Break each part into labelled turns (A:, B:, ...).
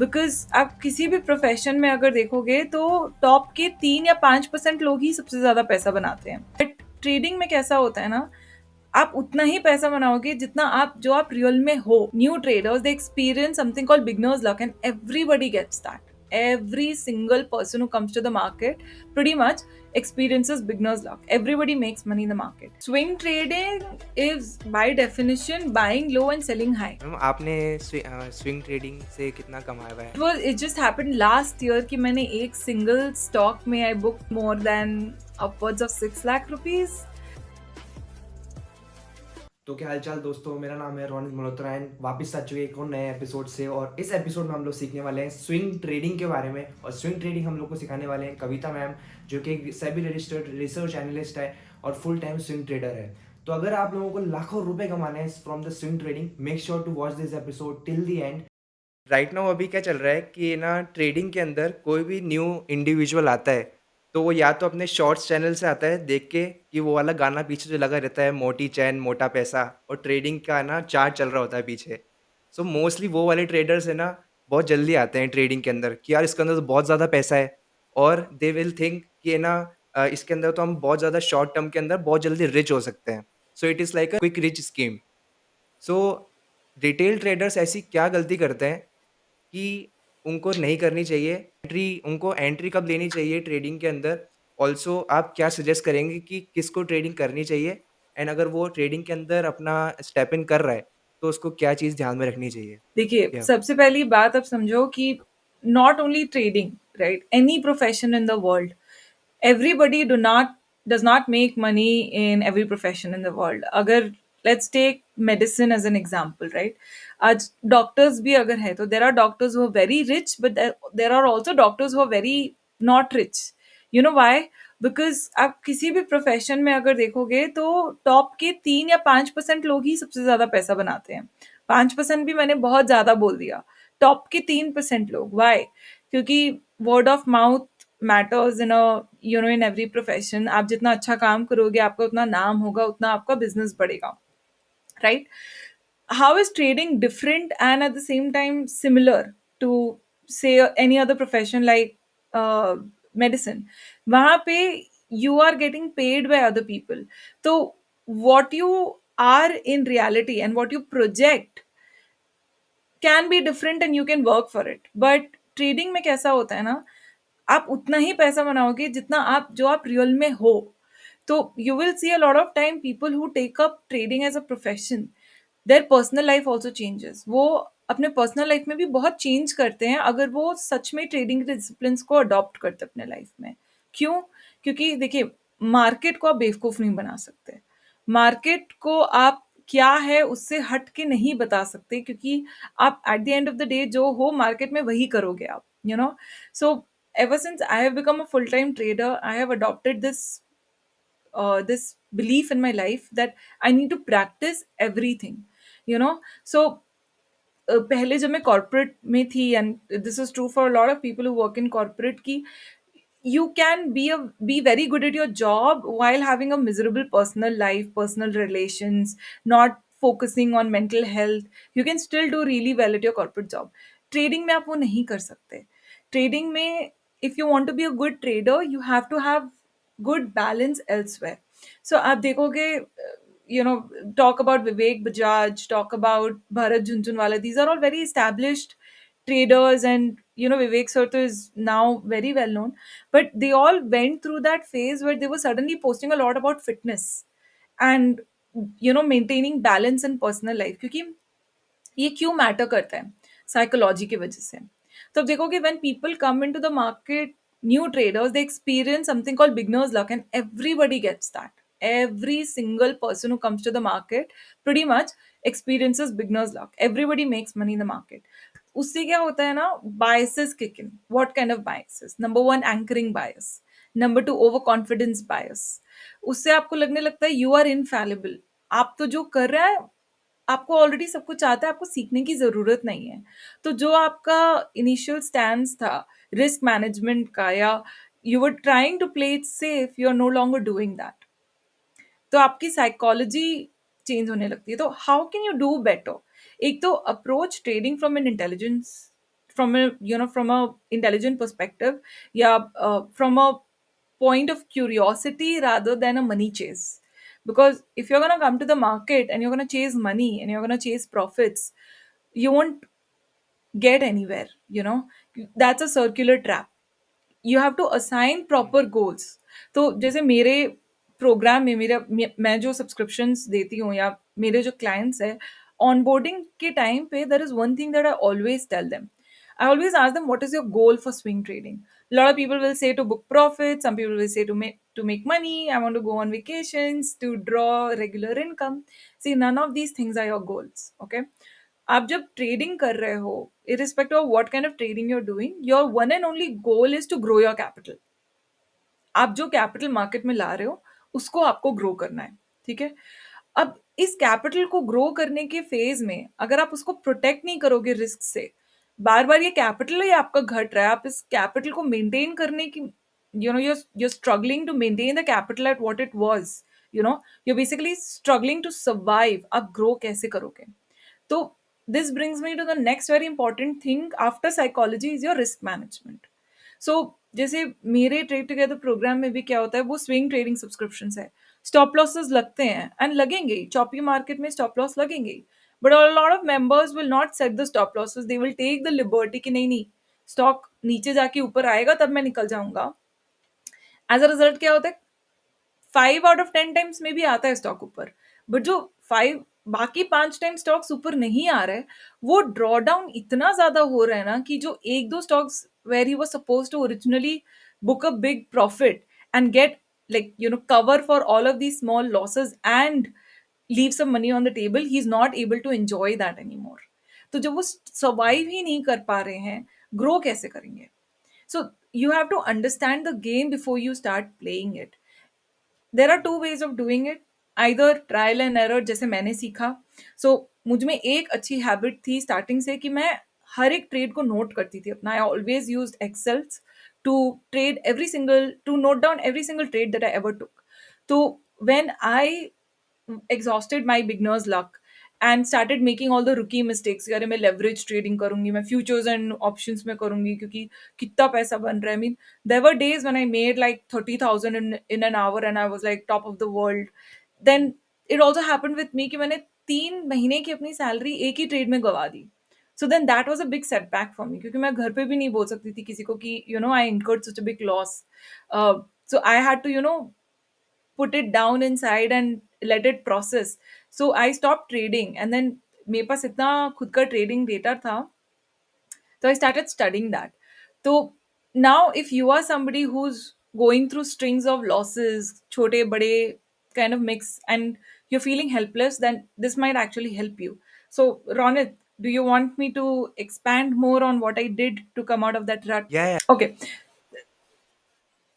A: Because आप किसी भी प्रोफेशन में अगर देखोगे तो टॉप के 3 या 5% लोग ही सबसे ज्यादा पैसा बनाते हैं। बट ट्रेडिंग में कैसा होता है ना, आप उतना ही पैसा बनाओगे जितना आप रियल में हो। New traders they experience something called beginner's luck and everybody gets that. Every single person who comes to the market pretty much experiences beginner's luck. Everybody makes money in the market. Swing trading is by definition buying low and selling high.
B: Ma'am आपने swing trading से कितना कमाया हुआ है?
A: It just happened last year कि मैंने एक single stock में I booked more than upwards of 6 lakh rupees.
C: तो क्या हालचाल दोस्तों, मेरा नाम है रोनित मल्होत्रा एंड वापस आ चुके एक और नए एपिसोड से। और इस एपिसोड में हम लोग सीखने वाले हैं स्विंग ट्रेडिंग के बारे में। और स्विंग ट्रेडिंग हम लोग को सिखाने वाले हैं कविता मैम, जो कि एक सेबी रजिस्टर्ड रिसर्च एनालिस्ट है और फुल टाइम स्विंग ट्रेडर है। तो अगर आप लोगों को लाखों रुपए कमाने हैं from the swing trading, make sure to watch this episode till the end.
B: Right now अभी क्या चल रहा है कि ना ट्रेडिंग के अंदर कोई भी न्यू इंडिविजुअल आता है तो वो या तो अपने शॉर्ट्स चैनल से आता है देख के कि वो वाला गाना पीछे जो लगा रहता है, मोटी चैन मोटा पैसा, और ट्रेडिंग का ना चार्ट चल रहा होता है पीछे। सो मोस्टली वो वाले ट्रेडर्स है ना, बहुत जल्दी आते हैं ट्रेडिंग के अंदर कि यार इसके अंदर तो बहुत ज़्यादा पैसा है, और दे विल थिंक कि है ना इसके अंदर तो हम बहुत ज़्यादा शॉर्ट टर्म के अंदर बहुत जल्दी रिच हो सकते हैं। So it is like a quick rich scheme. So retail traders ऐसी क्या गलती करते हैं कि उनको नहीं करनी चाहिए उनको एंट्री कब लेनी चाहिए ट्रेडिंग के अंदर? ऑल्सो आप क्या सजेस्ट करेंगे कि किसको ट्रेडिंग करनी चाहिए? एंड अगर वो ट्रेडिंग के अंदर अपना स्टेप इन कर रहा है, तो उसको क्या चीज़ ध्यान में रखनी चाहिए?
A: देखिए,
B: या
A: सबसे पहली बात आप समझो कि not only trading, right, any profession in the world, everybody does not make money in every profession in the world. अगर let's take medicine as an example, right? आज डॉक्टर्स भी अगर है तो there are doctors who are very rich, but there are also doctors who are very not rich. You know why? Because आप किसी भी profession में अगर देखोगे तो टॉप के 3 या 5% लोग ही सबसे ज्यादा पैसा बनाते हैं। 5% भी मैंने बहुत ज्यादा बोल दिया। टॉप के 3% लोग, वाई? क्योंकि word of mouth matters in every profession. आप जितना अच्छा काम करोगे आपका उतना नाम होगा, उतना आपका बिजनेस बढ़ेगा, right? How is trading different and at the same time similar to say any other profession like medicine? वहां पे you are getting paid by other people. So what you are in reality and what you project can be different and you can work for it. But trading में कैसा होता है ना, आप उतना ही पैसा बनाओगे जितना आप रियल में हो। तो you will see a lot of time people who take up trading as a profession, their personal life also changes. वो अपने पर्सनल लाइफ में भी बहुत चेंज करते हैं अगर वो सच में ट्रेडिंग डिसिप्लिन को अडॉप्ट करते हैं अपने लाइफ में। क्यों? क्योंकि देखिए, मार्केट को आप बेवकूफ नहीं बना सकते। मार्केट को आप क्या है उससे हट के नहीं बता सकते, क्योंकि आप at the end of the day जो हो मार्केट में वही करोगे आप, you know. So ever since I have become a full-time trader, I have adopted this belief in my life that I need to practice everything, you know. So पहले जब मैं corporate में थी, and this is true for lot of people who work in corporate, की you can be very good at your job while having a miserable personal life, personal relations, not focusing on mental health. You can still do really well at your corporate job. Trading में आप वो नहीं कर सकते। Trading में if you want to be a good trader, you have to have good balance elsewhere. So आप देखोगे, talk about Vivek Bajaj, talk about Bharat Jhunjhunwala. These are all very established traders, and Vivek Sarto is now very well known. But they all went through that phase where they were suddenly posting a lot about fitness and maintaining balance in personal life, क्योंकि ये क्यों matter करता है? Psychology की वजह से। तो अब देखोगे, when people come into the market, new traders they experience something called beginners luck and everybody gets that. Every single person who comes to the market pretty much experiences beginner's luck. Everybody makes money in the market. उससे क्या होता है ना, biases kick in. What kind of biases? Number one, anchoring bias. Number two, overconfidence bias. उससे आपको लगने लगता है you are infallible. आप तो जो कर रहा है, आपको ऑलरेडी सब कुछ आता है, आपको सीखने की जरूरत नहीं है। तो जो आपका इनिशियल स्टैंड था रिस्क मैनेजमेंट का, या you were trying to play it safe, you are no longer doing that. तो आपकी साइकोलॉजी चेंज होने लगती है। तो how can you do better? एक तो approach trading from an intelligence from a, from a intelligent perspective, yeah, from a point of curiosity rather than a money chase. Because if you're going to come to the market and you're going to chase money and you're going to chase profits, you won't get anywhere. That's a circular trap. You have to assign proper goals. तो जैसे मेरे programme में मैं जो subscriptions देती हूँ या मेरे जो क्लाइंट्स है, ऑनबोर्डिंग के टाइम पे there is one thing that I always tell them. I always ask them, what is your goal for swing trading? A lot of people will say to book profit, some people will say to make money, I want to go on vacations, to draw regular income. See, none of these things are your goals, okay? आप जब trading कर रहे हो, irrespective of what kind of trading you're doing, your one and only goal is to grow your capital. आप जो capital market में ला रहे हो उसको आपको ग्रो करना है. ठीक है. अब इस कैपिटल को ग्रो करने के फेज में अगर आप उसको प्रोटेक्ट नहीं करोगे रिस्क से, बार बार ये कैपिटल ही आपका घट रहा है, आप इस कैपिटल को मेंटेन करने की, you're struggling to maintain the capital at what it was. You're basically struggling to survive. आप ग्रो कैसे करोगे? तो this brings me to the next very important thing after psychology is your risk management. सो जैसे मेरे trade together programme में भी क्या होता है, वो स्विंग ट्रेडिंग सब्सक्रिप्शंस है. स्टॉप लॉसेस लगते हैं एंड लगेंगे ही, चॉपी मार्केट में स्टॉप लॉस लगेंगे ही. But a lot of members will not set the stop losses, they will take the liberty कि नहीं नहीं, स्टॉक नीचे जाके ऊपर आएगा तब मैं निकल जाऊंगा. एज अ रिजल्ट क्या होता है, 5 out of 10 टाइम्स में भी आता है स्टॉक ऊपर, बट जो 5 टाइम स्टॉक्स ऊपर नहीं आ रहे, वो ड्रॉ डाउन इतना ज्यादा हो रहा है ना कि जो एक दो stocks where he was suppose to originally book a big profit and get, like, cover for all of these small losses and leave some money on the table, he's not able to enjoy that anymore. तो जब वो survive ही नहीं कर पा रहे हैं, grow कैसे करेंगे? So you have to understand the game before you start playing it. There are two ways of doing it. Either trial and error जैसे मैंने सीखा. सो मुझ में एक अच्छी हैबिट थी स्टार्टिंग से कि मैं हर एक ट्रेड को नोट करती थी अपना. I always use excels to trade every single, to note down every single trade that I ever took. तो when I exhausted my beginner's luck and started making all the rookie mistakes, यार मैं leverage trading करूंगी, मैं futures and options में करूंगी क्योंकि कितना पैसा बन रहा है. I mean, there were days when I made like 30,000 in an hour and I was like top of the world. Then it also happened with me कि मैंने 3 महीने की अपनी सैलरी एक ही ट्रेड में गवा दी. So then that was a big setback for me क्योंकि मैं घर पे भी नहीं बोल सकती थी किसी को कि I incurred such a big loss. So I had to put it down inside and let it process. So I stopped trading and then मेरे पास इतना खुद का ट्रेडिंग डेटा था, so I started studying that. So now if you are somebody who's going through strings of losses, छोटे बड़े kind of mix, and you're feeling helpless, then this might actually help you. So Ronit, do you want me to expand more on what I did to come out of that rut?
B: Yeah, yeah.
A: Okay.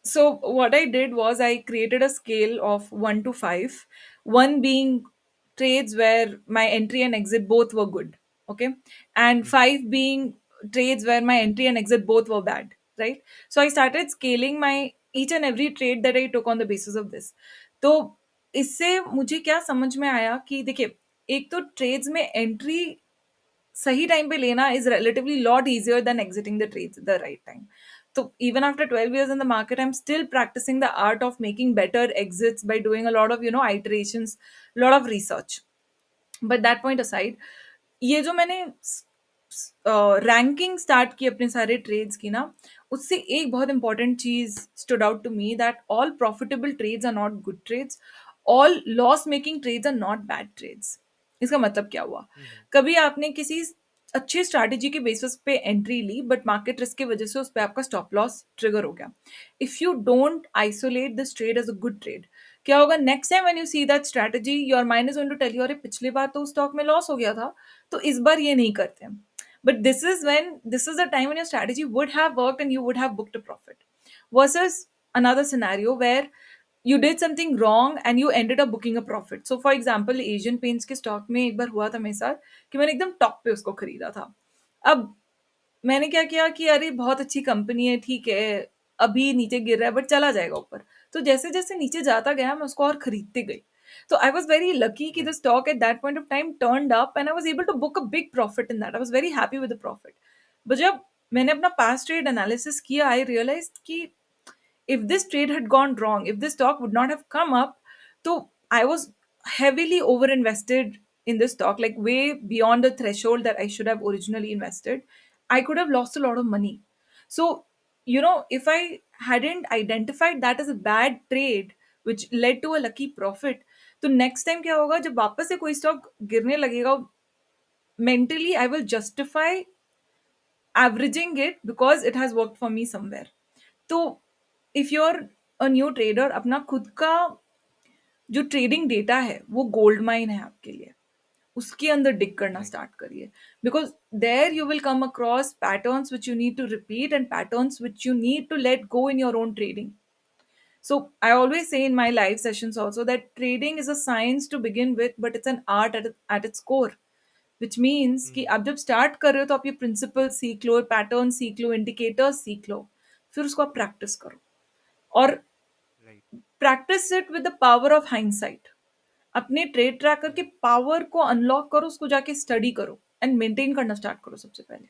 A: So what I did was I created a scale of 1 to 5, 1 being trades where my entry and exit both were good, okay, and
B: Mhm.
A: 5 being trades where my entry and exit both were bad, right? So I started scaling my each and every trade that I took on the basis of this. तो इससे मुझे क्या समझ में आया कि देखिए, एक तो ट्रेड्स में एंट्री सही टाइम पे लेना is relatively lot easier than exiting the trades at the right time. So even after 12 years in the market, I'm still practicing the art of making better exits by doing a lot of iterations, a lot of research. But that point aside, ये जो मैंने ranking start की अपने सारे trades की ना, उससे एक बहुत इंपॉर्टेंट चीज stood out to me, that all profitable trades are not good trades, all loss making trades are not bad trades. इसका मतलब क्या हुआ?
B: Mhm.
A: कभी आपने किसी अच्छी स्ट्रैटेजी के बेसिस पे एंट्री ली बट मार्केट रिस्क की वजह से उस पर आपका स्टॉप लॉस ट्रिगर हो गया. If you don't isolate this trade as a good trade, क्या होगा next time when you see that strategy, your mind is going to tell you, अरे पिछली बार तो उस स्टॉक में लॉस हो गया था, तो इस बार ये नहीं करते हैं. But this is the time when your strategy would have worked and you would have booked a profit. Versus another scenario where you did something wrong and you ended up booking a profit. So for example, Asian Paints के stock में एक बार हुआ था मेरे साथ कि मैंने एकदम टॉप पे उसको खरीदा था. अब मैंने क्या किया कि अरे बहुत अच्छी कंपनी है, ठीक है, अभी नीचे गिर रहा है बट चला जाएगा ऊपर. तो जैसे जैसे नीचे जाता गया मैं उसको और खरीदते गई. So I was very lucky कि
B: Mhm.
A: the stock at that point of time turned up and I was able to book a big profit in that. I was very happy with the profit. But जब मैंने
B: हुँ,
A: अपना past trade analysis किया, आई realise कि if this trade had gone wrong, if this stock would not have come up, so I was heavily over invested in this stock, like way beyond the threshold that I should have originally invested. I could have lost a lot of money. So, if I hadn't identified that as a bad trade, which led to a lucky profit, तो next time क्या होगा जब वापस से कोई stock गिरने लगेगा, mentally I will justify averaging it because it has worked for me somewhere. तो if you are a new trader, अपना खुद का जो ट्रेडिंग डेटा है वो गोल्ड माइन है आपके लिए, उसके अंदर डिग करना
B: राइट,
A: स्टार्ट करिए, because there you will come across patterns which you need to repeat and patterns which you need to let go in your own trading. So I always say in my live sessions also that trading is a science to begin with, but it's an art at its core. Which means कि
B: हुँ,
A: आप जब start कर रहे हो तो आप ये principal सीख लो, पैटर्न सीख लो, इंडिकेटर्स सीख लो, फिर उसको आप प्रैक्टिस करो, और
B: right,
A: practice it with the power of hindsight. अपने ट्रेड ट्रैकर के
B: राइट,
A: पावर को अनलॉक करो, उसको जाके स्टडी करो एंड मेंटेन करना स्टार्ट करो सबसे पहले.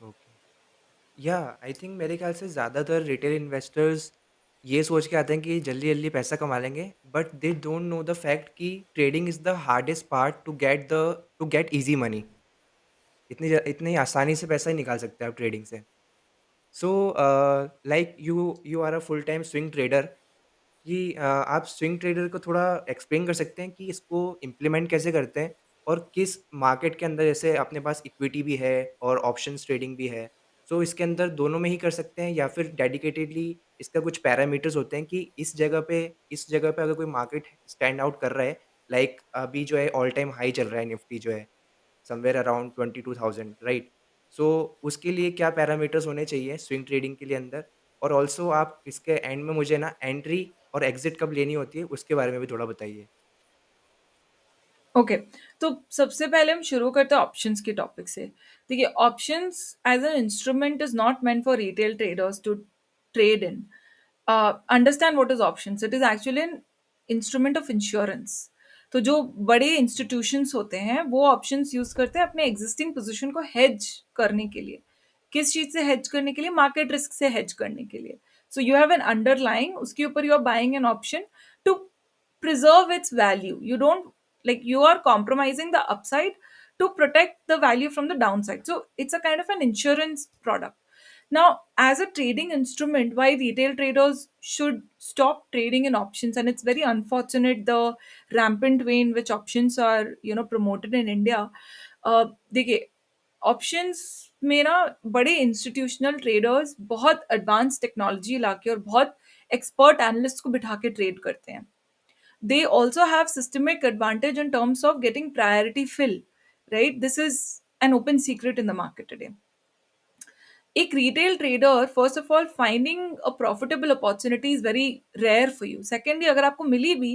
B: ओके। या आई थिंक मेरे ख्याल से ज़्यादातर रिटेल इन्वेस्टर्स ये सोच के आते हैं कि जल्दी-जल्दी पैसा कमा लेंगे, but they don't know the fact कि trading is the hardest part to get easy money. इतनी आसानी से पैसा ही निकाल सकते हैं आप ट्रेडिंग से। So like you are a full time swing trader, कि आप स्विंग ट्रेडर को थोड़ा एक्सप्लेन कर सकते हैं कि इसको इम्प्लीमेंट कैसे करते हैं और किस मार्केट के अंदर, जैसे अपने पास इक्विटी भी है और ऑप्शंस ट्रेडिंग भी है, सो इसके अंदर दोनों में ही कर सकते हैं या फिर डेडिकेटेडली इसका कुछ पैरामीटर्स होते हैं कि इस जगह पे अगर कोई मार्केट स्टैंड आउट कर रहा है, लाइक अभी जो है ऑल टाइम हाई चल रहा है निफ्टी जो है समवेयर अराउंड 22,000, राइट? सो उसके लिए क्या पैरामीटर्स होने चाहिए स्विंग ट्रेडिंग के लिए अंदर? और ऑल्सो आप इसके एंड में मुझे ना एंट्री और एग्ज़िट कब लेनी होती है, उसके बारे में भी थोड़ा बताइए?
A: ओके, तो सबसे पहले हम शुरू करते हैं ऑप्शंस के टॉपिक से. देखिए, options as an instrument is not meant for retail traders to trade in. Understand what is options. It is actually an instrument of insurance. तो जो बड़े
B: हुँ,
A: इंस्टीट्यूशंस होते हैं वो ऑप्शंस यूज करते हैं अपने एग्जिस्टिंग पोजीशन को हेज करने के लिए. किस चीज से हेज करने के लिए? मार्केट रिस्क से हेज करने के लिए. So you have an underlying, उसके ऊपर you are buying an option to preserve its value. You don't, like, you are compromising the upside to protect the value from the downside. So it's a kind of an insurance product. Now, as a trading instrument, why retail traders should stop trading in options, and it's very unfortunate the rampant way in which options are, promoted in India. देखिए, options में ना बड़े institutional traders बहुत advance technology लाके और बहुत expert analyst को बिठा के ट्रेड करते हैं. They also have systemic advantage in terms of getting priority fill, right? This is an open secret in the market today. एक retail trader, first of all, finding a profitable opportunity is very rare for you. Secondly, अगर आपको मिली भी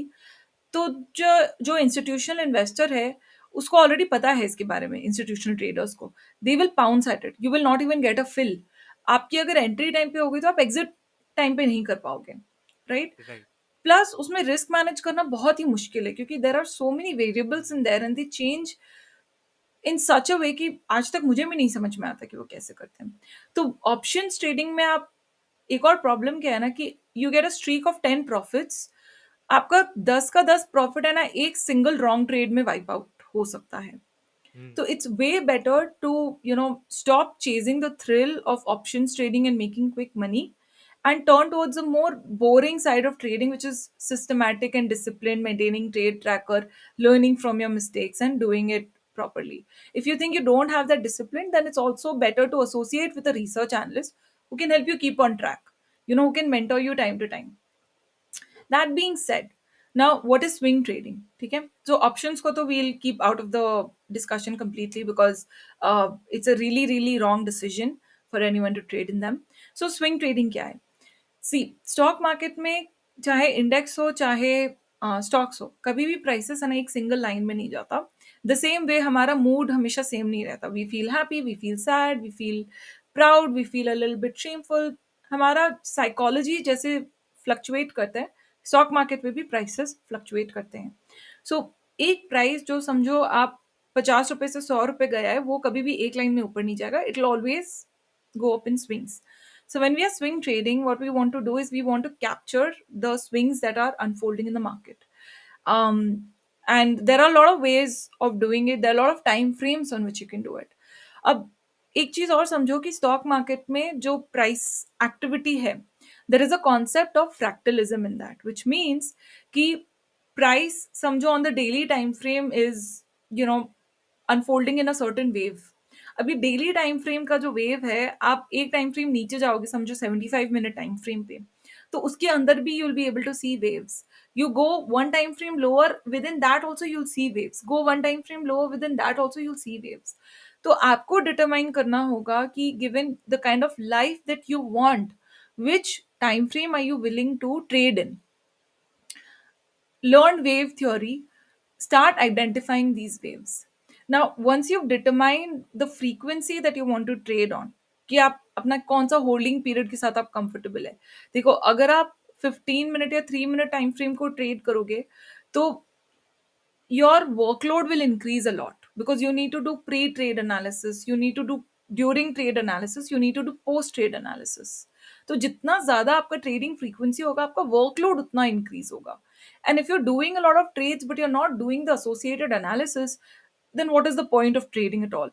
A: तो जो जो institutional investor है उसको already पता है इसके बारे में. इंस्टीट्यूशनल ट्रेडर्स को they will pounce at it. You will not even get a fill. आपकी अगर एंट्री टाइम पे होगी तो आप एग्जिट टाइम पे नहीं कर पाओगे, राइट?
B: राइट,
A: प्लस उसमें रिस्क मैनेज करना बहुत ही मुश्किल है, क्योंकि there are so many variables
B: hmm,
A: in there and they change in such a way कि आज तक मुझे भी नहीं समझ में आता कि वो कैसे करते हैं. तो ऑप्शंस ट्रेडिंग में आप, एक और प्रॉब्लम क्या है ना कि you get a streak of 10 profits. आपका 10 का 10 प्रॉफिट है ना, एक सिंगल रॉन्ग ट्रेड में वाइप आउट हो सकता है.
B: हुँ,
A: So it's way better to, stop chasing the thrill of options trading and making quick money and turn towards a more boring side of trading, which is systematic and disciplined, maintaining trade tracker, learning from your mistakes and doing it properly. If you think you don't have that discipline, then it's also better to associate with a research analyst who can help you keep on track, who can mentor you time to time. That being said, now what is swing trading? Okay, so options ko to we'll keep out of the discussion completely because it's a really really wrong decision for anyone to trade in them. So swing trading क्या है? सी, stock market में चाहे index हो चाहे stocks हो, कभी भी prices है ना एक सिंगल लाइन में नहीं जाता. द सेम वे हमारा मूड हमेशा सेम नहीं रहता. We feel happy, we feel sad, we feel proud, we feel a little bit shameful. हमारा साइकोलॉजी जैसे फ्लक्चुएट करता है, स्टॉक मार्केट में भी प्राइसेस फ्लक्चुएट करते हैं. सो एक प्राइस जो समझो आप ₹50 से ₹100 गया है, वो कभी भी एक लाइन में ऊपर नहीं जाएगा. It will always go up in swings. So when we are swing trading, what we want to do is we want to capture the swings that are unfolding in the market. And there are a lot of ways of doing it. There are a lot of time frames on which you can do it. अब एक चीज और समझो कि stock market में जो price activity है, there is a concept of fractalism in that, which means कि प्राइस समझो on the daily time frame is you know unfolding in a certain wave. अभी डेली टाइम फ्रेम का जो wave है, आप एक टाइम फ्रेम नीचे जाओगे समझो 75 मिनट टाइम फ्रेम पे, तो उसके अंदर भी you'll be able to see waves. You go one time frame lower, within that also you'll see waves. Go one time frame lower, within that also you'll see waves. तो आपको determine करना होगा कि given the kind of life that you want, which time frame are you willing to trade in. Learn wave theory, start identifying these waves. Now, once you've determined the frequency that you want to trade on, कि आप अपना कौन सा holding period के साथ आप comfortable है. देखो, अगर आप 15 मिनट या 3 मिनट टाइम फ्रेम को ट्रेड करोगे, तो your workload will increase a lot because you need to do pre-trade analysis, you need to do during trade analysis, you need to do post-trade analysis. तो जितना ज्यादा आपका trading frequency होगा, आपका workload उतना इंक्रीज होगा. And if you are doing a lot of trades but you are not doing the associated analysis, then what is the point of trading at all,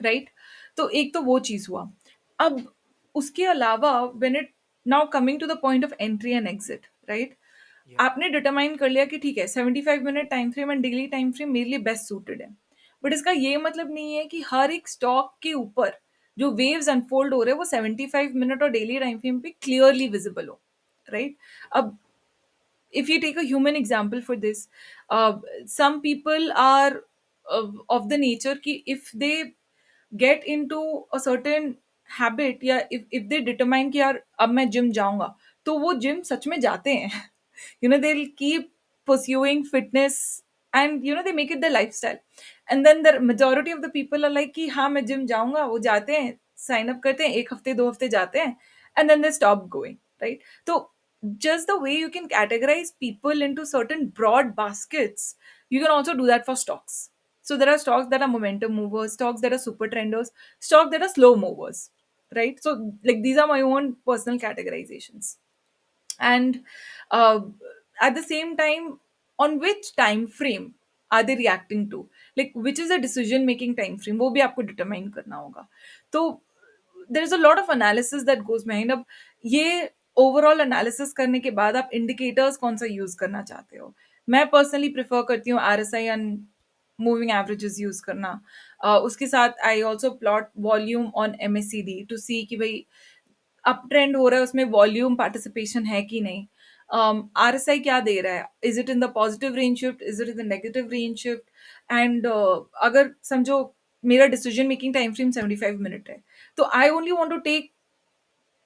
A: right? तो एक तो वो चीज हुआ. अब उसके अलावा when it now coming to the point of entry and exit, right?
B: या
A: आपने डिटरमाइन कर लिया कि ठीक है, 75 minute time frame and daily time frame मेरे लिए बेस्ट सूटेड है. बट इसका ये मतलब नहीं है कि हर एक स्टॉक के ऊपर जो वेव्स अनफोल्ड हो रहे हैं वो 75 मिनट और डेली टाइम फ्रेम पे क्लियरली विजिबल हो, राइट? अब if you take a human example for this, some people are of the nature ki if they get into a certain habit, या if they determine कि यार अब मैं gym जाऊंगा, तो वो जिम सच में जाते हैं. They'll keep pursuing fitness, and they make it their lifestyle. And then the majority of the people are like कि हाँ मैं जिम जाऊंगा, वो जाते हैं, साइन अप करते हैं, एक हफ्ते 2 हफ्ते जाते हैं, and then they stop going, right? तो just the way you can categorize people into certain broad baskets, you can also do that for stocks. So there are stocks that are momentum movers, stocks that are super trenders, stocks that are slow movers, right? So like these are my own personal categorizations. And uh, at the same time, on which time frame are they reacting to, like which is the decision making time frame, वो भी आपको determine करना होगा. तो there's a lot of analysis that goes behind. अब ये overall analysis करने के बाद आप इंडिकेटर्स कौन सा यूज करना चाहते हो. मैं पर्सनली प्रेफर करती हूँ RSI and moving averages use करना. उसके साथ I also plot volume on MACD to see कि भाई अप ट्रेंड हो रहा है, उसमें वॉल्यूम पार्टिसिपेशन है कि नहीं. RSI क्या दे रहा है, is it in the positive range shift, is it in the negative range shift. And अगर समझो मेरा decision making time frame 75 minute है, तो I only want to take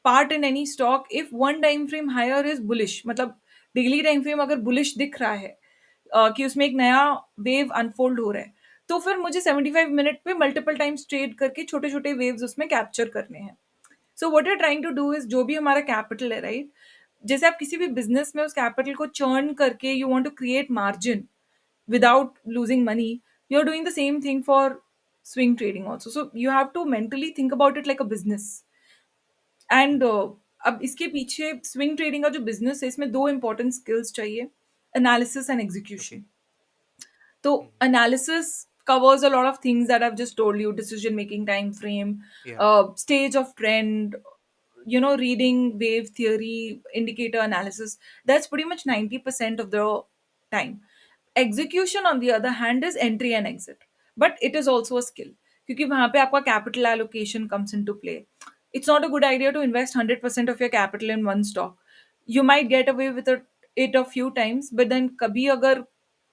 A: part in any stock if one time frame higher is bullish. मतलब daily time frame अगर bullish दिख रहा है, कि उसमें एक नया वेव अनफोल्ड हो रहा है, तो फिर मुझे 75 मिनट पे मल्टीपल टाइम्स ट्रेड करके छोटे छोटे वेव्स उसमें कैप्चर करने हैं. So what you trying to do is, जो भी हमारा कैपिटल है, राइट, जैसे आप किसी भी बिजनेस में उस कैपिटल को चर्न करके you want to create margin without losing money, you're doing the same thing for swing trading also. So you have to mentally think about it like a business. And अब इसके पीछे swing trading का जो business है, इसमें दो important skills चाहिए, analysis and
B: okay.
A: Execution. So analysis covers a lot of things that I've just told you: decision making time frame,
B: या
A: stage of trend, reading wave theory, indicator analysis. That's pretty much 90% of the time. Execution on the other hand is entry and exit, but it is also a skill, क्योंकि वहां पे आपका capital allocation comes into play. It's not a good idea to invest 100% of your capital in one stock. You might get away with it a few times, but then कभी अगर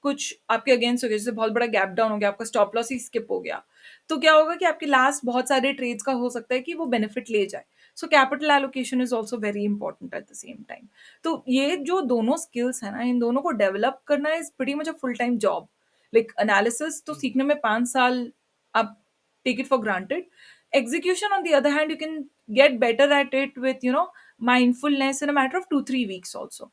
A: कुछ आपके against हो गया, जैसे बहुत बड़ा गैप डाउन हो गया, आपका स्टॉप लॉस ही स्किप हो गया, तो क्या होगा कि आपके लास्ट बहुत सारे ट्रेड्स का हो सकता है कि वो बेनिफिट ले जाए. So capital allocation is also very important at the same time. तो ये जो दोनों स्किल्स है ना, इन दोनों को डेवलप करना is pretty much a full time job. Like analysis तो सीखने में 5 साल आप take it for granted. Execution, on the other hand, you can get better at it with, mindfulness in a matter of 2-3 weeks also.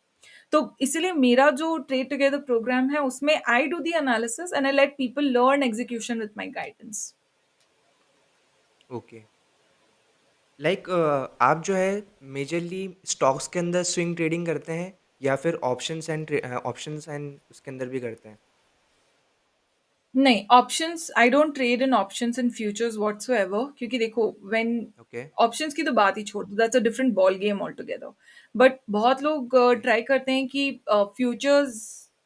A: तो इसीलिए मेरा जो trade together programme है उसमें I do the analysis and I let people learn execution with my guidance.
B: Okay. Like आप जो है majorly stocks के अंदर स्विंग ट्रेडिंग करते हैं या फिर ऑप्शंस एंड उसके अंदर भी करते हैं?
A: नहीं, options I don't trade in options and futures whatsoever, क्योंकि देखो व्हेन
B: ओके।
A: ऑप्शंस की तो बात ही छोड़ दो, that's a different ball game all together. But बहुत लोग
B: ओके।
A: ट्राई करते हैं कि फ्यूचर्स,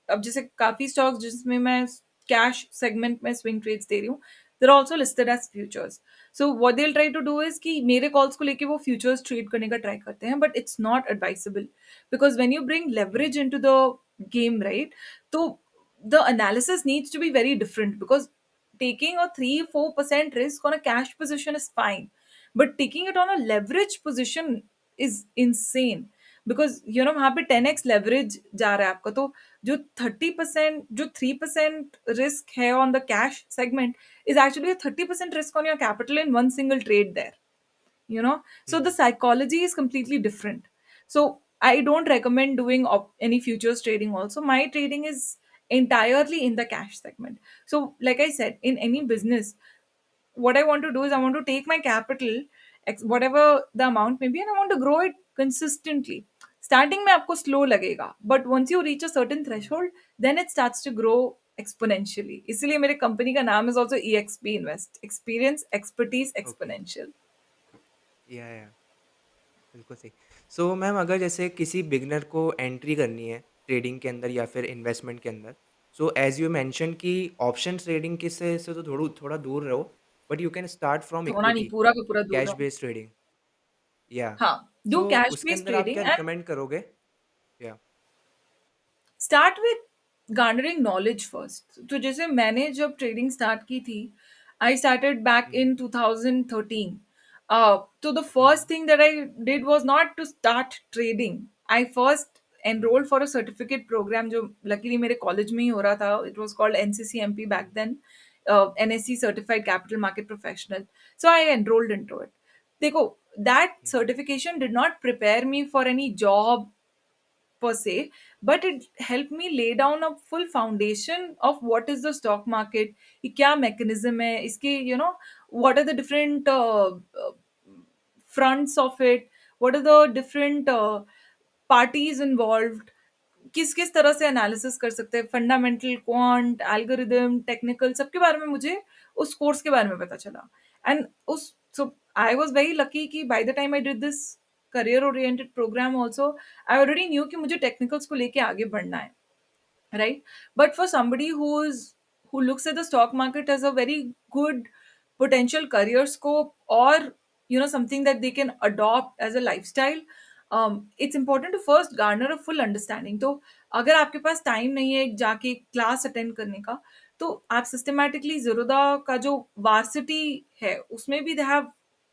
A: अब जैसे काफी स्टॉक्स जिसमें मैं कैश सेगमेंट में स्विंग ट्रेड्स दे रही हूँ, there also listed as futures. So what they try to do is कि मेरे कॉल्स को लेके वो फ्यूचर्स ट्रेड करने का ट्राई करते हैं, but it's not advisable because when you bring
B: hmm,
A: leverage into the game, right? तो the analysis needs to be very different because taking a 3-4% risk on a cash position is fine, but taking it on a leverage position is insane because वहां पे 10x leverage जा रहा है आपका। तो जो 30%, जो 3% risk है on the cash segment is actually a 30% risk on your capital in one single trade there, so the
B: hmm,
A: psychology is completely different. So I don't recommend doing any futures trading also. My trading is entirely in the cash segment. So like I said, in any
B: okay,
A: business, what I want to do is I want to take my capital, whatever the amount may be, and I want to grow it consistently. Starting में आपको slow लगेगा, but once you reach a certain
B: hmm,
A: threshold, then it starts to grow exponentially. इसीलिए मेरे company का नाम is also EXP Invest, Experience Expertise
B: okay.
A: Exponential.
B: या, बिल्कुल सही। सो मैम अगर जैसे किसी बिगिनर को एंट्री करनी है ट्रेडिंग के अंदर या फिर इन्वेस्टमेंट के अंदर, सो एज़ यू मेंशन कि ऑप्शंस ट्रेडिंग के से तो थोड़ा दूर रहो, but you can start from
A: थोड़ा नहीं,
B: इक्विटी,
A: पूरा का पूरा दूर
B: कैश
A: रहो।
B: Based trading. या
A: हाँ, डू
B: सो
A: कैश
B: उसके
A: बेस्ड
B: अंदर आप क्या
A: ट्रेडिंग एंड
B: रिकमेंड करोगे? या
A: start with garnering knowledge first. तो जैसे मैंने जब ट्रेडिंग स्टार्ट की थी, I started back
B: hmm,
A: in 2013। तो the
B: um,
A: first thing that I did was not to start trading. I first
B: um,
A: enrolled for a certificate program जो luckily मेरे college में ही हो रहा था। It was called NCCMP
B: hmm,
A: back then, NSC Certified Capital Market Professional. So I enrolled into it. देखो, that
B: hmm,
A: certification did not prepare me for any job per se, but it helped me lay down a full foundation of what is the stock market, ये क्या mechanism है इसके, what are the different fronts of it, what are the different parties involved, किस किस तरह से analysis कर सकते हैं, फंडामेंटल, क्वांट, एल्गोरिदम, टेक्निकल, सबके बारे में मुझे उस कोर्स के बारे में पता चला। एंड उस सो आई वाज वेरी लकी कि by the time I did this career oriented program also, I already knew कि मुझे टेक्निकल्स को लेके आगे बढ़ना है, right? But for somebody who looks at the stock market as a very good potential career scope, or something that they can adopt as a lifestyle, it's important to first garner a full understanding. तो अगर आपके पास time नहीं है एक जाके class attend करने का, तो आप सिस्टमैटिकली ज़ीरोधा का जो वार्सिटी है उसमें भी they have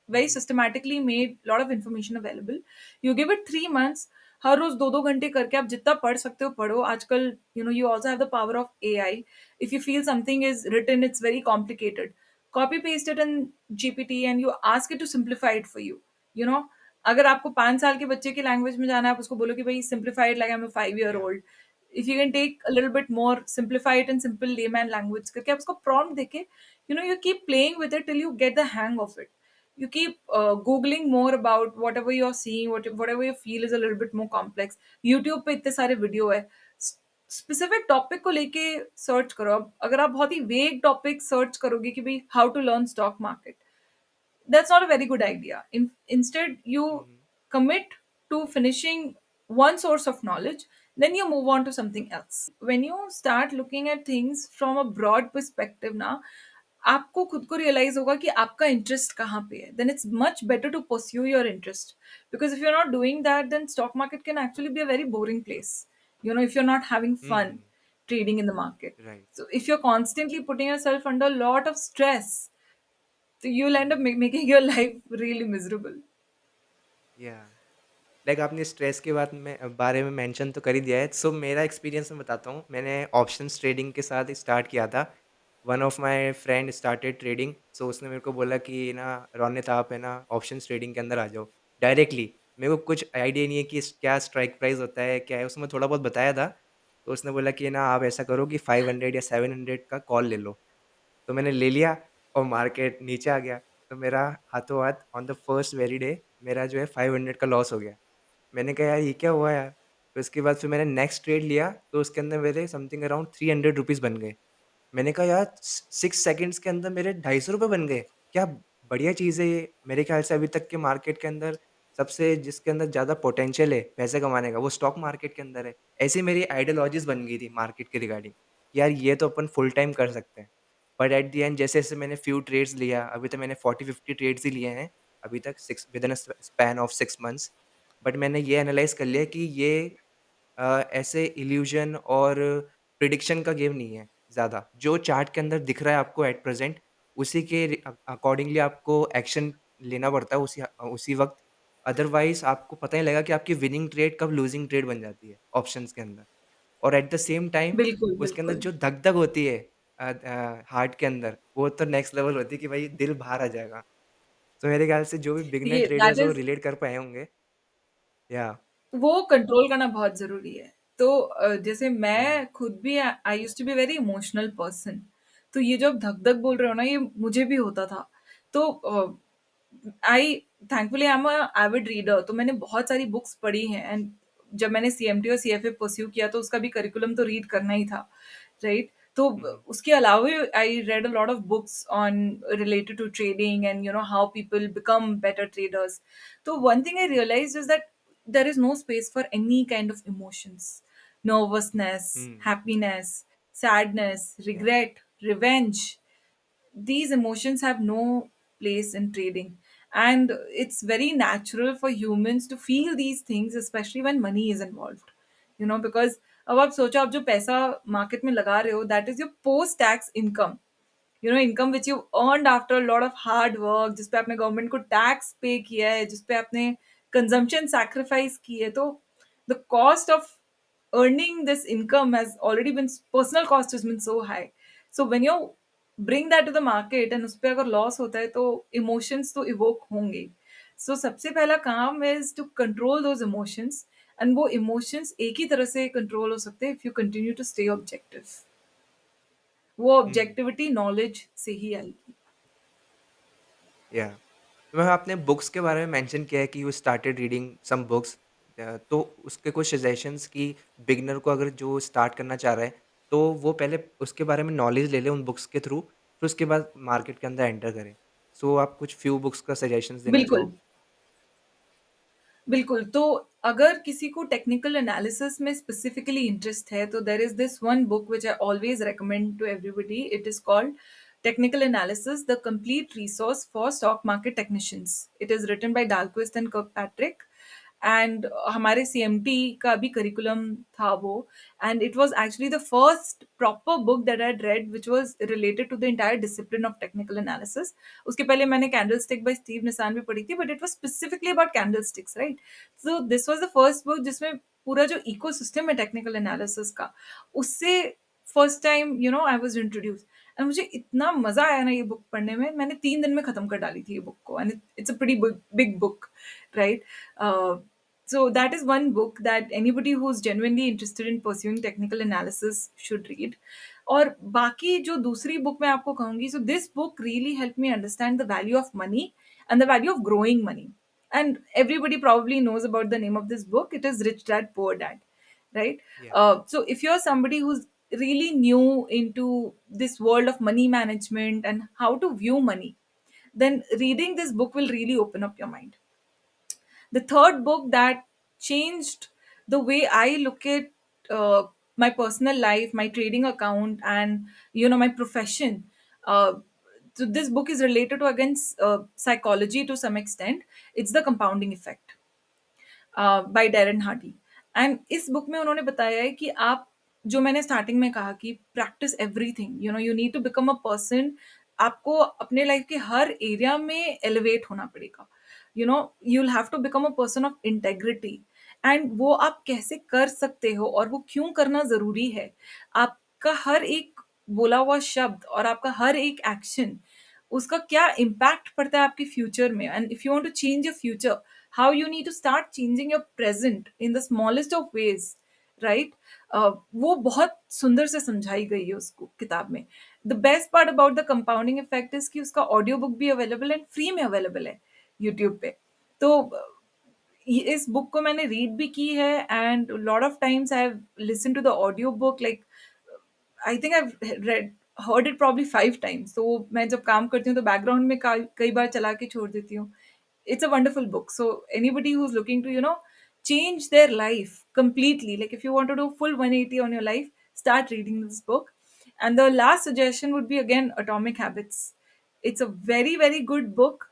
A: very
B: hmm,
A: systematically made lot of information available. You give it 3 months, हर रोज 2-2 घंटे करके आप जितना पढ़ सकते हो पढ़ो। आजकल you also have the power of AI. If you feel something is written, it's very complicated, copy paste it in GPT and you ask it to simplify it for you. you know अगर आपको 5 साल के बच्चे की language में जाना है, आप उसको बोलो कि भाई simplify it like I'm a 5 year
B: या,
A: old. If you can take a little bit more, simplify it in simple layman language करके आप उसको prompt देके, you keep playing with it till you get the hang of it. You keep googling more about whatever you're seeing, whatever you feel is a little bit more complex. YouTube पे इतने सारे video है, specific topic को लेके search करो। अब अगर आप बहुत ही वेग टॉपिक सर्च करोगे कि भाई how to learn stock market, that's not a very good idea. Instead, you
B: um,
A: commit to finishing one source of knowledge, then you move on to something else. When you start looking at things from a broad perspective ना, आपको खुद को realise होगा कि आपका interest कहाँ पे है, then it's much better to pursue your interest. Because if you're not doing that, then stock market can actually be a very boring place, if you're not having fun
B: hmm,
A: trading in the market.
B: Right.
A: So if you're constantly putting yourself under a lot of stress, so you'll end up
B: hmm,
A: making your life really miserable.
B: या like आपने stress के बारे में mention तो कर ही दिया है। सो मेरा एक्सपीरियंस मैं बताता हूँ। मैंने ऑप्शंस ट्रेडिंग के साथ स्टार्ट किया था। One of my friend started trading, so उसने मेरे को बोला कि ना रोनित आप है ना ऑप्शंस ट्रेडिंग के अंदर आ जाओ डायरेक्टली, मेरे को कुछ आइडिया नहीं है कि क्या स्ट्राइक प्राइस होता है, क्या है? उसने थोड़ा बहुत बताया था। तो उसने बोला कि ना आप ऐसा करो कि 500 या 700 का कॉल ले लो। तो मैंने ले लिया और मार्केट नीचे आ गया। तो मेरा हाथों हाथ on the first very day मेरा जो है 500 का लॉस हो गया। मैंने कहा यार ये क्या हुआ यार? फिर उसके बाद फिर मैंने नेक्स्ट ट्रेड लिया तो उसके अंदर मेरे समथिंग अराउंड 300 रुपीज़ बन गए। मैंने कहा यार 6 सेकंड्स के अंदर मेरे ₹250 बन गए। क्या बढ़िया चीज़ है ये। मेरे ख़्याल से अभी तक के मार्केट के अंदर सबसे जिसके अंदर ज़्यादा पोटेंशियल है पैसे कमाने का वो स्टॉक मार्केट के अंदर है। ऐसी मेरी आइडियोलॉजीज़ बन गई थी मार्केट के रिगार्डिंग। यार ये तो अपन फुल टाइम कर सकते हैं। बट एट द एंड जैसे-जैसे मैंने फ्यू ट्रेड्स लिया, अभी तक मैंने 40-50 ट्रेड्स ही लिए हैं अभी तक 6 within a span of 6 months. But मैंने ये एनालाइज़ कर लिया कि ये ऐसे इल्यूज़न और प्रिडिक्शन का गेम नहीं है ज़्यादा। जो चार्ट के अंदर दिख रहा है आपको एट प्रेज़ेंट उसी के अकॉर्डिंगली आपको एक्शन लेना पड़ता है उसी वक़्त। अदरवाइज़ आपको पता नहीं लगेगा कि आपकी विनिंग ट्रेड कब लूज़िंग ट्रेड बन जाती है ऑप्शंस के अंदर। और एट द सेम टाइम
A: बिल्कुल,
B: उसके अंदर
A: बिल्कुल।
B: जो धक-धक होती है हार्ट के अंदर वो तो नेक्स्ट लेवल होती है कि भाई दिल बाहर आ जाएगा। तो मेरे ख़्याल से जो भी बिगिनर
A: ये दैट
B: ट्रेडर्स हैं वो
A: इज़
B: रिलेट कर पाए होंगे। या
A: वो कंट्रोल करना बहुत ज़रूरी है। तो जैसे
B: हुँ,
A: मैं खुद भी I used to be very emotional person. तो ये जो आप धक-धक बोल रहे हो ना, ये मुझे भी होता था। तो I thankfully I am a avid reader, तो मैंने बहुत सारी बुक्स पढ़ी हैं एंड जब मैंने सीएमटी और सीएफए परस्यू किया तो उसका भी करिकुलम तो रीड करना ही था, राइट? तो
B: हुँ, हुँ,
A: उसके अलावा भी I read a lot of books on related to trading and how people become better traders. तो one thing I realised is that there is no space for any kind of emotions, nervousness,
B: hmm,
A: happiness, sadness,
B: या
A: regret, revenge. These emotions have no place in trading, and it's very natural for humans to feel these things, especially when money is involved, because अब आप सोचो, आप जो पैसा market में लगा रहे हो, that is your post tax income, income which you earned after a lot of hard work, जिसपे आपने गवर्नमेंट को टैक्स पे किया है, जिसपे आपने कंजम्पशन सैक्रिफाइस की है। तो the cost of earning this income has already been, personal cost has been so high. So when you bring that to the market and उस पे अगर लॉस होता है तो इमोशंस तो इवोक होंगे। सो सबसे पहला काम is to control those emotions, and वो इमोशंस एक ही तरह से कंट्रोल हो सकते हैं if you continue to stay objective. वो
B: हुँ,
A: ऑब्जेक्टिविटी नॉलेज से ही आएगी।
B: या तो मैम आपने बुक्स के बारे में मेंशन किया है कि you started reading some books तो उसके कुछ सजेशंस कि बिगिनर को अगर जो स्टार्ट करना चाह रहा है, तो वो पहले उसके बारे में नॉलेज ले ले उन बुक्स के थ्रू, फिर उसके बाद मार्केट के अंदर एंटर करे। सो आप कुछ फ्यू बुक्स का सजेशंस देना
A: बिल्कुल,
B: चाहो?
A: बिल्कुल। तो अगर किसी को टेक्निकल एनालिसिस में स्पेसिफिकली इंटरेस्ट है, तो there is this one book which I always recommend to everybody. It is called technical analysis: the complete resource for stock market technicians. It is written by Dahlquist and Kirkpatrick, and हमारे CMT का भी curriculum था वो, and it was actually the first proper book that I had read which was related to the entire discipline of technical analysis. उसके पहले मैंने candlestick bye Steve Nissan भी पढ़ी थी, but it was specifically about candlesticks, right? So this was the first book जिसमें पूरा जो ecosystem है टेक्निकल एनालिसिस का, उससे first time I was introduce, and मुझे इतना मजा आया ना ये बुक पढ़ने में। मैंने 3 दिन में खत्म कर डाली थी ये बुक को, and it's a pretty big book, right? So that is one book that anybody who's genuinely interested in pursuing technical analysis should read. और बाकी जो दूसरी बुक मैं आपको कहूँगी, so this book really helped me understand the value of money and the value of growing money. And everybody probably knows about the name of this book. It is Rich Dad Poor Dad, right?
B: या,
A: So if you're somebody who's really new into this world of money management and how to view money, then reading this book will really open up your mind. The third book that changed the way I look at my personal life, my trading account, and my profession. Uh, so this book is related to against psychology to some extent. It's The Compounding Effect by Darren Hardy. And इस book में उन्होंने बताया है कि आप, जो मैंने starting में कहा कि practice everything, you need to become a person. आपको अपने लाइफ के हर एरिया में एलिवेट होना पड़ेगा। You will have to become a person of integrity, and वो आप कैसे कर सकते हो और वो क्यों करना जरूरी है। आपका हर एक बोला हुआ शब्द और आपका हर एक एक्शन उसका क्या इम्पैक्ट पड़ता है आपके फ्यूचर में, and if you want to change your future, how you need to start changing your present in the smallest of ways, right? वो बहुत सुंदर से समझाई गई है उसको किताब में। The best part about the compounding effect is कि उसका ऑडियो बुक भी अवेलेबल है, फ्री में अवेलेबल है यूट्यूब पे। तो इस बुक को मैंने रीड भी की है, and lot of times I have listen to the audio book, like I think I read heard it probably 5 times. तो वो मैं जब काम करती हूँ तो बैकग्राउंड में कई बार चला के छोड़ देती हूँ। It's a wonderful book. So anybody who's looking to, change their life completely, like if you want to do full 180 on your life, start reading this book. And the last suggestion would be again Atomic Habits. It's a very, very good book,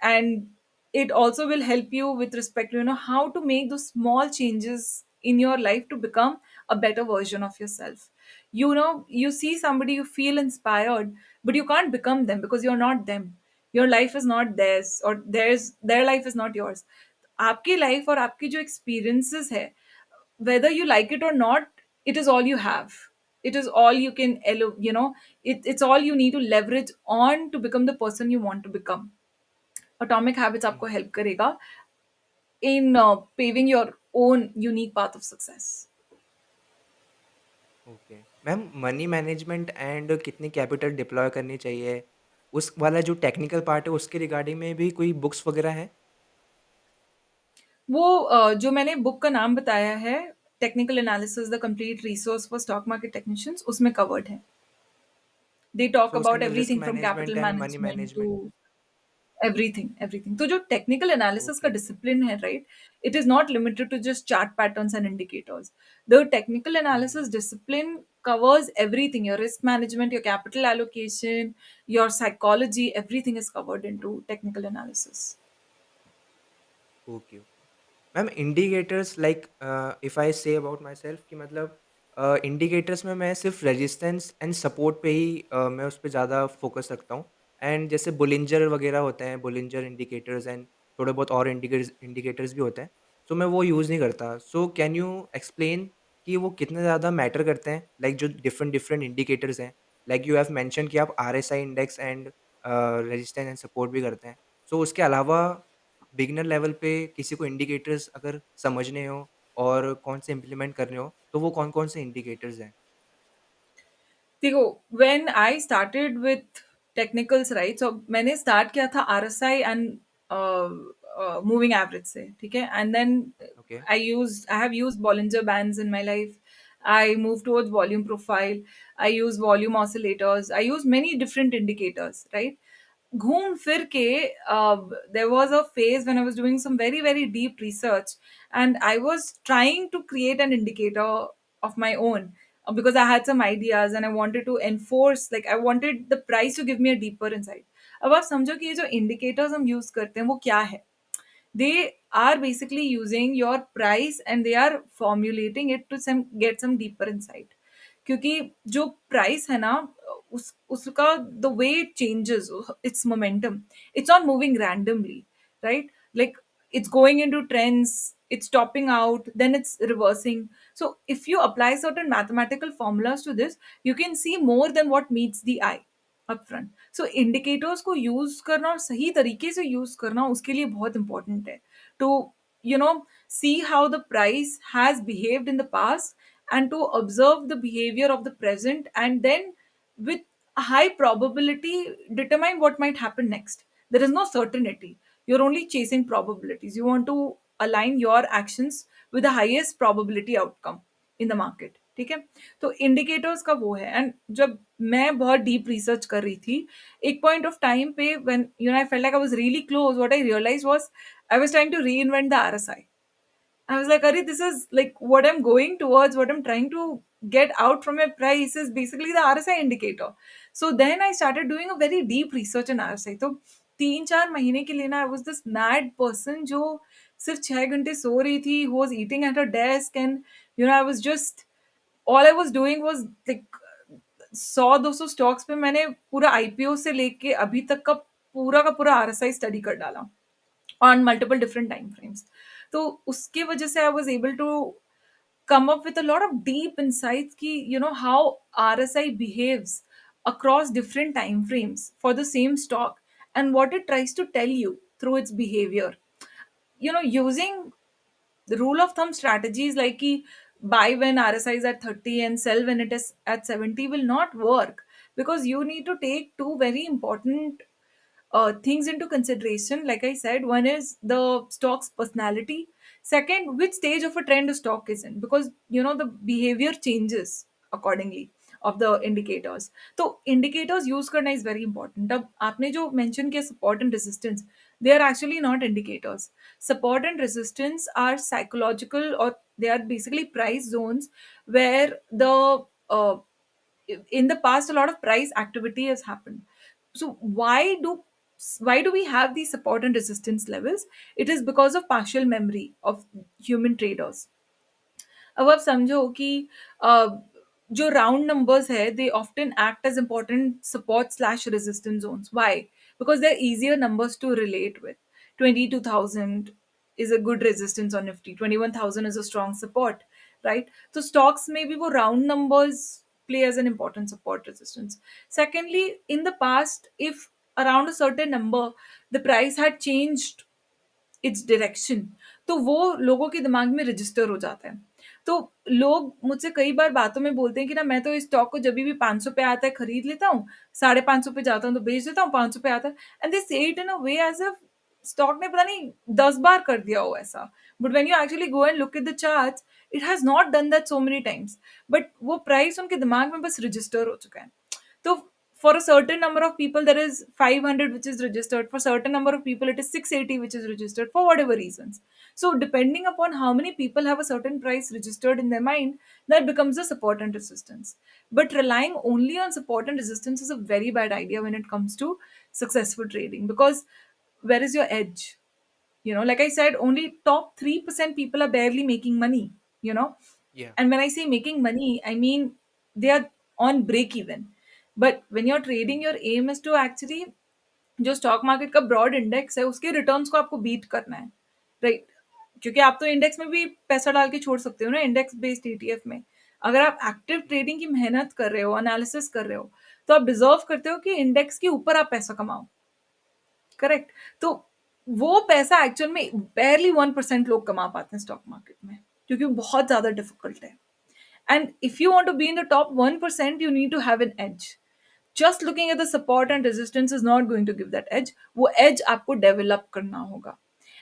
A: and it also will help you with respect to, how to make those small changes in your life to become a better version of yourself. You see somebody, you feel inspired, but you can't become them because you're not them. Your life is not theirs, or their life is not yours. आपकी life और आपकी जो experiences है, whether you like it or not, it is all you have. It is all you can, it's all you need to leverage on to become the person you want to become. Atomic Habits आपको help करेगा in paving your own unique path of success.
B: Okay. Ma'am money management and कितनी capital deploy करनी चाहिए, उस वाला जो technical part है उसके रिगार्डिंग में भी कोई बुक्स वगैरह हैं?
A: वो जो मैंने बुक का नाम बताया है, technical analysis the complete resource for stock market technicians, उसमें कवर्ड है। दे टॉक
B: सो उसके
A: अबाउट
B: अंदर risk
A: everything from capital
B: management and money
A: management to
B: management.
A: Everything. तो जो टेक्निकल एनालिसिस का
B: ओके।
A: डिसिप्लिन है, right, it is not limited to just chart patterns and indicators. The technical analysis discipline covers everything: your risk management, your capital allocation, your psychology, everything is covered into technical analysis.
B: Okay, okay. Ma'am indicators like if I say about my self कि मतलब indicators में मैं सिर्फ resistance and support पे ही मैं उस पे ज़्यादा फोकस रखता हूँ। एंड जैसे बुलिंजर वगैरह होते हैं, बुलिंजर इंडिकेटर्स एंड थोड़े बहुत और इंडिकेटर्स इंडिकेटर्स भी होते हैं, सो मैं वो यूज़ नहीं करता। सो कैन यू एक्सप्लेन कि वो कितने ज़्यादा मैटर करते हैं, लाइक जो डिफरेंट डिफरेंट इंडिकेटर्स हैं, लाइक यू हैव मेंशन कि आप RSI index and resistance and support भी करते हैं। सो उसके अलावा बिगिनर लेवल पे किसी को इंडिकेटर्स अगर समझने हो और कौन से इम्प्लीमेंट करने हो, तो वो कौन-कौन से इंडिकेटर्स हैं?
A: देखो, when I started with technicals, right, so मैंने स्टार्ट किया था आरएसआई एंड मूविंग एवरेज से, ठीक है, and then
B: okay.
A: I have used Bollinger bands in my life. I move towards volume profile. I use volume oscillators. I use many different indicators, right? घूम फिर के there was a phase when I was doing some very, very deep research, and I was trying to create an indicator of my own, because I had some ideas and I wanted to enforce, like I wanted the price to give me a deeper insight. अब आप समझो कि ये जो indicators हम use करते हैं वो क्या है? They are basically using your price and they are formulating it to get some deeper insight. क्योंकि जो प्राइस है ना, उसका the way it changes, it's momentum, it's not moving randomly, right? Like it's going into trends, it's topping out, then it's reversing. So if you apply certain mathematical formulas to this, you can see more than what meets the eye upfront. So indicators को use करना और सही तरीके से use करना उसके लिए बहुत important है, to see how the price has behaved in the past, and to observe the behavior of the present, and then with a high probability determine what might happen next. There is no certainty. You're only chasing probabilities. You want to align your actions with the highest probability outcome in the market. ठीक है? तो indicators का वो है, and जब मैं बहुत deep research कर रही थी, एक पॉइंट ऑफ टाइम पे when I felt like I was really close, what I realize was I was trying to reinvent the RSI. I was like, Ari, this is like what I'm going towards, what I'm trying to get out from my price is basically the RSI indicator. So then I started doing a very deep research in RSI. तो 3-4 महीने के लिए ना, I was this mad person जो सिर्फ 6 घंटे सो रही थी, who was eating at her desk, and I was just, all I was doing was like 100-200 stocks पे मैंने पूरा आईपीओ से लेके अभी तक का पूरा आरएसआई स्टडी कर डाला on multiple different time frames. तो उसके वजह से I was able to come up with a lot of deep insights कि how RSI behaves across different time frames for the same stock and what it tries to tell you through its behavior. Using the rule of thumb strategies like ki buy when RSI is at 30 and sell when it is at 70 will not work, because you need to take two very important things into consideration. Like I said, one is the stock's personality. Second, which stage of a trend a stock is in, because the behavior changes accordingly of the indicators. तो indicators use करना is very important. अब आपने जो mention किया support and resistance, they are actually not indicators. Support and resistance are psychological, or they are basically price zones where uh, in the past a lot of price activity has happened. So why do we have these support and resistance levels? It is because of partial memory of human traders. अब आप समझो कि अ, जो round numbers है they often act as important support slash resistance zones. Why? Because they are easier numbers to relate with. 22,000 is a good resistance on Nifty. 21,000 is a strong support, right? So stocks, maybe वो round numbers play as an important support resistance. Secondly, in the past, if around a certain number the price had changed its direction, तो वो लोगों के दिमाग में register हो जाता है. तो लोग मुझसे कई बार बातों में बोलते हैं कि ना मैं तो इस स्टॉक को जब भी 500 पे आता है खरीद लेता हूँ, 550 पे जाता हूँ तो बेच देता हूँ, 500 पे आता है. And they say it in a way as if stock ने पता नहीं 10 बार कर दिया हो ऐसा. But when you actually go and look at the charts, it has not done that so many times. But वो प्राइस उनके दिमाग में बस रजिस्टर हो चुका है. तो for a certain number of people there is 500 which is registered, for certain number of people it is 680 which is registered, for whatever reasons. So depending upon how many people have a certain price registered in their mind, that becomes a support and resistance. But relying only on support and resistance is a very bad idea when it comes to successful trading, because where is your edge? Like I said, only top 3% people are barely making money, you know
B: Yeah.
A: and when I say making money, I mean they are on break even. But when you're trading, your aim is to actually, जो stock market का broad index है उसके returns को आपको beat करना है, right? क्योंकि आप तो इंडेक्स में भी पैसा डाल के छोड़ सकते हो ना, इंडेक्स बेस्ड ईटीएफ में. अगर आप एक्टिव ट्रेडिंग की मेहनत कर रहे हो, एनालिसिस कर रहे हो, तो आप डिजर्व करते हो कि इंडेक्स के ऊपर आप पैसा कमाओ. करेक्ट? तो वो पैसा एक्चुअल में barely 1% लोग कमा पाते हैं स्टॉक मार्केट में, क्योंकि वो बहुत ज़्यादा डिफिकल्ट है. And if you want to be in the top 1%, you need to have an edge. Just looking at the support and resistance is not going to give that edge. वो edge आपको develop करना होगा.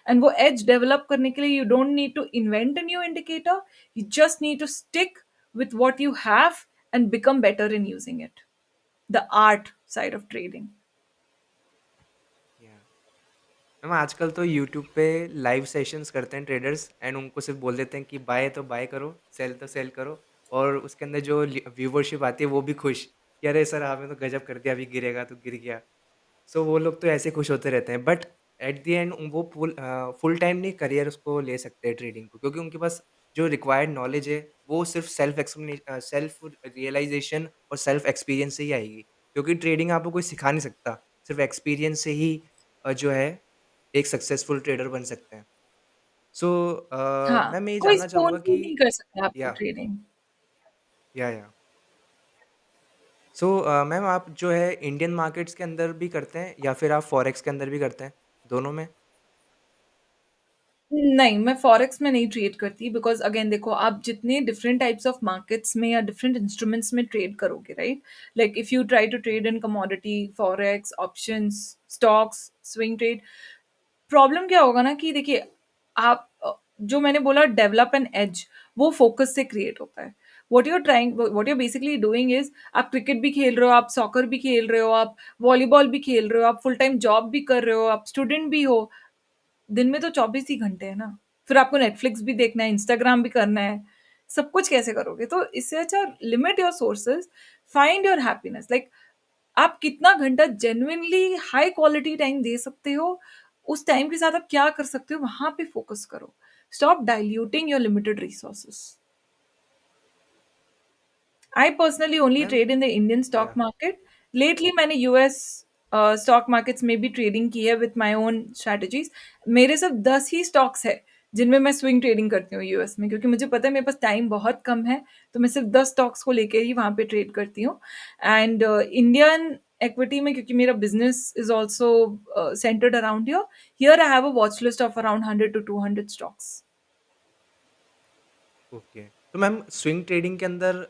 A: And वो edge develop करने के लिए you don't need to invent a new indicator. You just need to stick with what you have and become better in using it. The art side of trading.
B: या ma'am आजकल तो YouTube पे live sessions करते हैं traders and उनको सिर्फ बोल देते हैं कि बाय तो बाय करो, सेल तो सेल करो, और उसके अंदर जो व्यूवरशिप आती है वो भी खुश कि अरे सर आपने तो गजब कर दिया, अभी गिरेगा तो गिर गया. सो वो लोग तो ऐसे खुश होते रहते हैं, बट एट द एंड वो फुल टाइम नहीं करियर उसको ले सकते हैं ट्रेडिंग को, क्योंकि उनके पास जो रिक्वायर्ड नॉलेज है वो सिर्फ सेल्फ रियलाइजेशन और सेल्फ एक्सपीरियंस से ही आएगी, क्योंकि ट्रेडिंग आपको कोई सिखा नहीं सकता, सिर्फ एक्सपीरियंस से ही जो है एक सक्सेसफुल ट्रेडर बन सकते हैं. सो
A: हाँ,
B: मैं ये
A: कोई
B: जानना
A: स्पून
B: चाहूँगा कि
A: फीडिंग कर सकता है आपको
B: या
A: ट्रेडिंग.
B: या सो मैम आप जो है इंडियन मार्केट्स के अंदर भी करते हैं या फिर आप फॉरेक्स के अंदर भी करते हैं, दोनों में?
A: नहीं, मैं फॉरेक्स में नहीं ट्रेड करती, बिकॉज़ अगेन देखो, आप जितने डिफरेंट टाइप्स ऑफ मार्केट्स में या डिफरेंट इंस्ट्रूमेंट्स में ट्रेड करोगे, right? Like if you try to trade in commodity, forex, options, stocks, swing trade, problem क्या होगा ना कि देखिए, आप जो मैंने बोला डेवलप एन एज, वो फोकस से क्रिएट होता है. What you are basically doing is, आप क्रिकेट भी खेल रहे हो, आप सॉकर भी खेल रहे हो, आप वॉलीबॉल भी खेल रहे हो, आप फुल टाइम जॉब भी कर रहे हो, आप स्टूडेंट भी हो. दिन में तो 24 ही घंटे है ना. फिर आपको नेटफ्लिक्स भी देखना है, इंस्टाग्राम भी करना है, सब कुछ कैसे करोगे? तो इससे अच्छा limit your sources, find your happiness. Like आप कितना घंटा जेन्युइनली हाई क्वालिटी टाइम दे सकते हो, उस टाइम के साथ आप क्या कर सकते हो वहां पे फोकस करो. Stop diluting your limited resources. I personally only
B: ma'am
A: trade in the Indian stock
B: या
A: मार्केट. लेटली मैंने यूएस स्टॉक मार्केट्स में भी ट्रेडिंग की है विथ माई ओन स्ट्रैटेजीज. मेरे सिर्फ 10 ही स्टॉक्स है जिनमें मैं स्विंग ट्रेडिंग करती हूँ यूएस में, क्योंकि मुझे पता है मेरे पास टाइम बहुत कम है, तो मैं सिर्फ 10 स्टॉक्स को लेकर ही वहाँ पे ट्रेड करती हूँ। एंड इंडियन इक्विटी में, क्योंकि मेरा business is also centred around here I have a watch list of around 100 to 200 stocks.
B: Okay. तो मैम स्विंग ट्रेडिंग के अंदर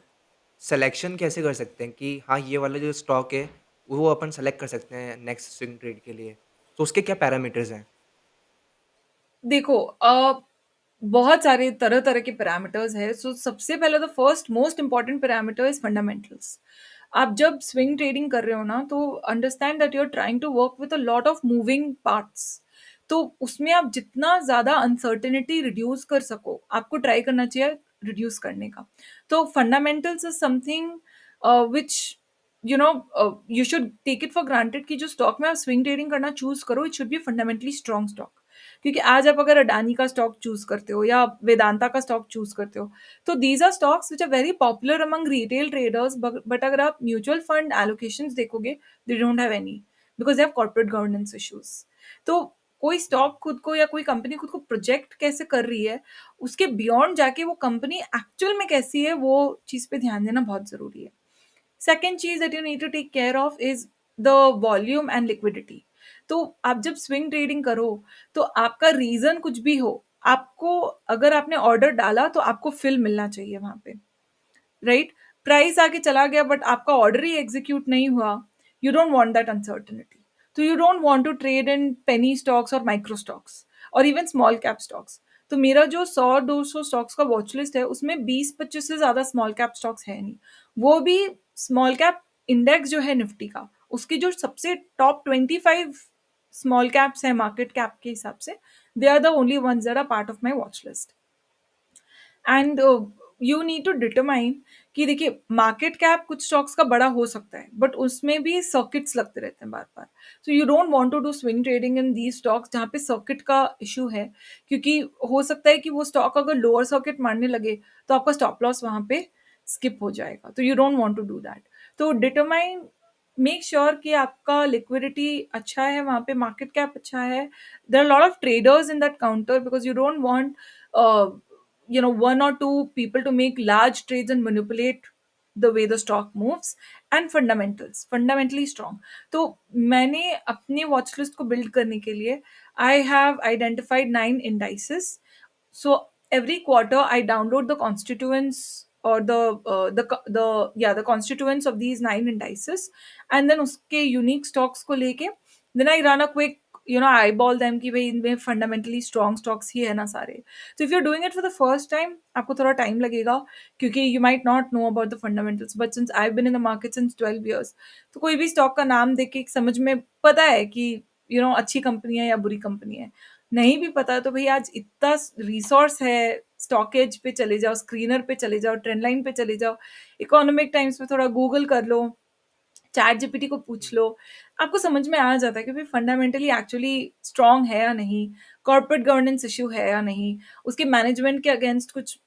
B: सिलेक्शन कैसे कर सकते हैं कि हाँ, ये वाला जो स्टॉक है, वो अपन सेलेक्ट कर सकते हैं नेक्स्ट स्विंग ट्रेड के लिए? तो उसके क्या पैरामीटर्स हैं?
A: देखो बहुत सारे तरह-तरह के पैरामीटर्स हैं। सो सबसे पहले the first most important parameter is fundamentals. आप जब स्विंग ट्रेडिंग कर रहे हो ना, तो understand that you are trying to work with a lot of moving parts. तो उसमें आप जितना ज़्यादा अनसर्टेनिटी रिड्यूस कर सको, आपको ट्राई करना चाहिए रिड्यूस करने का। तो fundamentals is something which you should take it for granted कि जो स्टॉक में आप स्विंग ट्रेडिंग करना चूज़ करो, it should be fundamentally strong stock. क्योंकि आज आप अगर अडानी का स्टॉक चूज करते हो या वेदांता का स्टॉक चूज करते हो, तो these are stocks which are very popular among retail traders, but अगर आप म्यूचुअल फंड एलोकेशंस देखोगे, they don't have any, because they have corporate governance issues. तो कोई
B: हुँ,
A: स्टॉक खुद को या कोई कंपनी खुद को प्रोजेक्ट कैसे कर रही है, उसके बियॉन्ड जाके वो कंपनी एक्चुअल में कैसी है, वो चीज पे ध्यान देना बहुत जरूरी है। सेकेंड चीज that you need to take care of is the volume and liquidity. तो आप जब स्विंग ट्रेडिंग करो, तो आपका रीजन कुछ भी हो, आपको अगर आपने ऑर्डर डाला तो आपको फिल मिलना चाहिए वहां पे, राइट? प्राइस आगे चला गया बट आपका ऑर्डर ही एग्जीक्यूट नहीं हुआ, you don't want that uncertainty. तो you don't want to trade in penny stocks और माइक्रो स्टॉक्स और इवन स्मॉल कैप स्टॉक्स। तो मेरा जो 100-200 स्टॉक्स का वॉच लिस्ट है, उसमें 20-25 से ज्यादा स्मॉल कैप स्टॉक्स है नहीं। वो भी स्मॉल कैप इंडेक्स जो है निफ्टी का, उसकी जो सबसे टॉप 25 स्मॉल कैप्स है मार्केट कैप के हिसाब से, they are the only ones that are part of my watch list. And you need to determine कि देखिए मार्केट कैप कुछ स्टॉक्स का बड़ा हो सकता है, बट उसमें भी सर्किट्स लगते रहते हैं बार बार। So you don't want to do swing trading in the stocks जहाँ पे सर्किट का इशू है, क्योंकि हो सकता है कि वो स्टॉक अगर लोअर सर्किट मारने लगे, तो आपका स्टॉप लॉस वहां पे स्किप हो जाएगा। तो you don't want to do that. तो डिटरमाइन, मेक श्योर कि आपका लिक्विडिटी अच्छा है वहां पे, मार्केट कैप अच्छा है, there are lot of traders in that counter, because you don't want one or two people to make large trades and manipulate the way the stock moves. And fundamentals fundamentally strong। तो मैंने अपने watch list को build करने के लिए I have identified 9 indices। So every quarter I download the constituents or the constituents of these 9 indices, and then उसके unique stocks को लेके then I run a quick eyeball them कि भाई इनमें fundamentally strong stocks ही है ना सारे। तो if you're doing it for the first time, आपको थोड़ा टाइम लगेगा, क्योंकि you might not know about the fundamentals, but since I've been in the market since 12 years, तो कोई भी स्टॉक का नाम देख के समझ में पता है कि अच्छी कंपनी है या बुरी कंपनी है। नहीं भी पता तो भाई आज इतना रिसोर्स है, स्टॉकेज पे चले जाओ, स्क्रीनर पे चले जाओ, ट्रेंड लाइन पे चले जाओ, इकोनॉमिक टाइम्स में थोड़ा गूगल कर लो, चैट जीपीटी को पूछ
B: हुँ।
A: लो, आपको समझ में आ जाता है कि भाई फंडामेंटली एक्चुअली स्ट्रांग है या नहीं, कॉर्पोरेट गवर्नेंस इशू है या नहीं, उसके मैनेजमेंट के अगेंस्ट कुछ